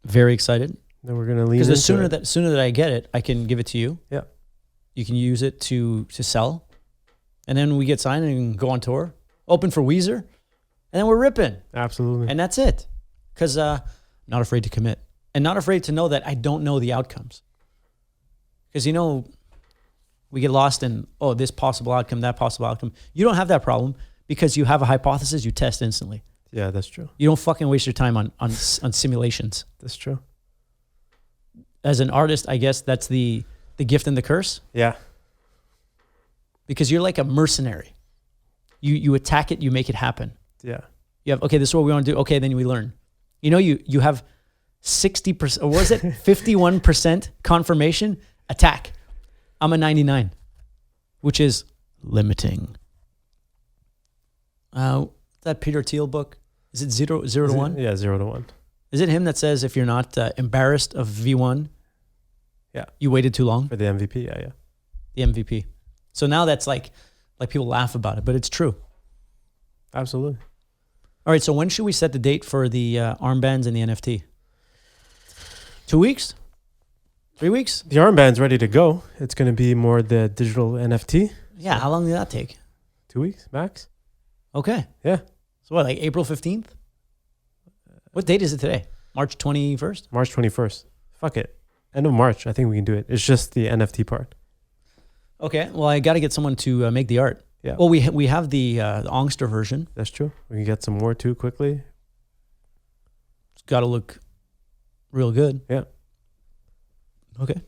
A: Very excited.
C: Then we're going to lean into
A: it. Because the sooner that I get it, I can give it to you.
C: Yeah.
A: You can use it to sell. And then we get signed and go on tour. Open for Weezer. And then we're ripping.
C: Absolutely.
A: And that's it. Because not afraid to commit. And not afraid to know that I don't know the outcomes. Because, we get lost in, this possible outcome, that possible outcome. You don't have that problem because you have a hypothesis, you test instantly.
C: Yeah, that's true.
A: You don't fucking waste your time on simulations.
C: That's true.
A: As an artist, I guess that's the gift and the curse.
C: Yeah.
A: Because you're like a mercenary. You attack it, you make it happen.
C: Yeah.
A: You have, this is what we want to do. Okay, then we learn. You have 60%, or was it 51% confirmation? Attack. I'm a 99, which is limiting. That Peter Thiel book, is it zero to 1?
C: Yeah, 0 to 1.
A: Is it him that says if you're not embarrassed of V1, you waited too long?
C: For the MVP, yeah.
A: The MVP. So now that's like people laugh about it, but it's true.
C: Absolutely.
A: All right, so when should we set the date for the armbands and the NFT? 2 weeks? 3 weeks?
C: The armband's ready to go. It's going to be more the digital NFT.
A: Yeah, how long did that take?
C: 2 weeks, max.
A: Okay.
C: Yeah.
A: So what, like April 15th? What date is it today? March 21st?
C: March 21st. Fuck it. End of March, I think we can do it. It's just the NFT part.
A: Okay, well, I got to get someone to make the art.
C: Yeah.
A: Well, we have the Ongster version.
C: That's true. We can get some more too quickly.
A: It's got to look real good.
C: Yeah.
A: Okay.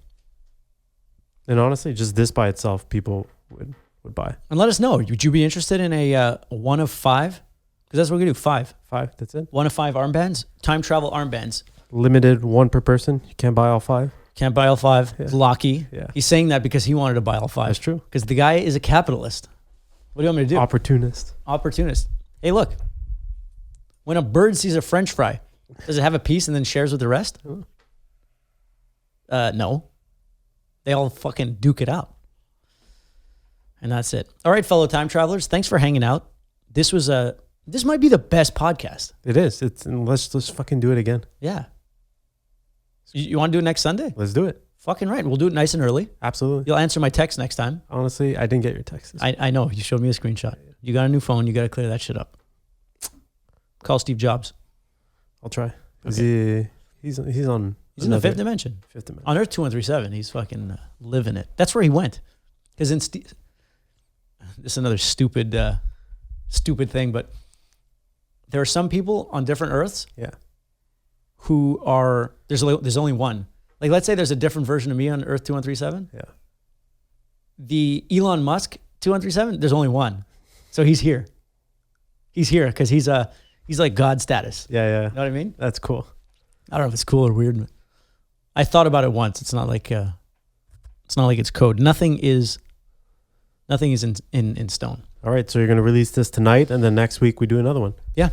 C: And honestly, just this by itself, people would buy.
A: And let us know. Would you be interested in a 1 of 5? Because that's what we do. 5.
C: 5. That's it.
A: 1 of 5 armbands. Time travel armbands.
C: Limited 1 per person. You can't buy all 5.
A: Can't buy all 5.
C: Yeah.
A: Locky.
C: Yeah.
A: He's saying that because he wanted to buy all 5.
C: That's true.
A: Because the guy is a capitalist. What do you want me to do?
C: Opportunist.
A: Opportunist. Hey, look. When a bird sees a French fry, does it have a piece and then shares with the rest? No. They all fucking duke it out. And that's it. All right, fellow time travelers, thanks for hanging out. This might be the best podcast.
C: It is. Let's fucking do it again.
A: Yeah. You want to do it next Sunday?
C: Let's do it.
A: Fucking right. We'll do it nice and early.
C: Absolutely.
A: You'll answer my text next time.
C: Honestly, I didn't get your text.
A: I know. You showed me a screenshot. You got a new phone. You got to clear that shit up. Call Steve Jobs.
C: I'll try.
A: Okay.
C: He's on.
A: He's in the fifth dimension. On Earth 2137. He's fucking living it. That's where he went. Because this is another stupid thing, but there are some people on different Earths.
C: Yeah.
A: Who are there's only one. Like, let's say there's a different version of me on Earth 2137.
C: Yeah.
A: The Elon Musk 2137. There's only one. So he's here. He's here because he's like God status.
C: Yeah.
A: You know what I mean?
C: That's cool.
A: I don't know if it's cool or weird. But I thought about it once. It's not like it's code. Nothing is in stone.
C: All right, so you're going to release this tonight, and then next week we do another one.
A: Yeah,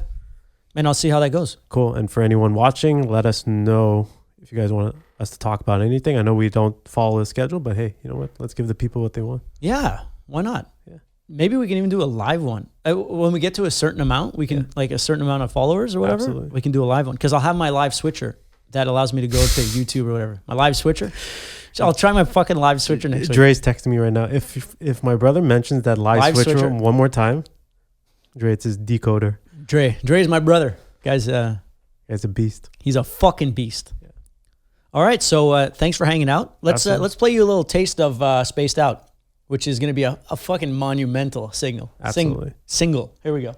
A: and I'll see how that goes.
C: Cool. And for anyone watching, let us know if you guys want us to talk about anything. I know we don't follow the schedule, but hey, you know what? Let's give the people what they want.
A: Yeah, why not?
C: Yeah.
A: Maybe we can even do a live one. When we get to a certain amount, we can like a certain amount of followers or whatever.
C: Absolutely.
A: We can do a live one because I'll have my live switcher that allows me to go to YouTube or whatever. My live switcher. So I'll try my fucking live switcher next week.
C: Dre's texting me right now. If my brother mentions that live switcher one more time, Dre, it's his decoder.
A: Dre is my brother. Guy's
C: a beast.
A: He's a fucking beast. Yeah. All right, so thanks for hanging out. Let's play you a little taste of Spaced Out, which is going to be a fucking monumental signal.
C: Absolutely.
A: Single. Here we go.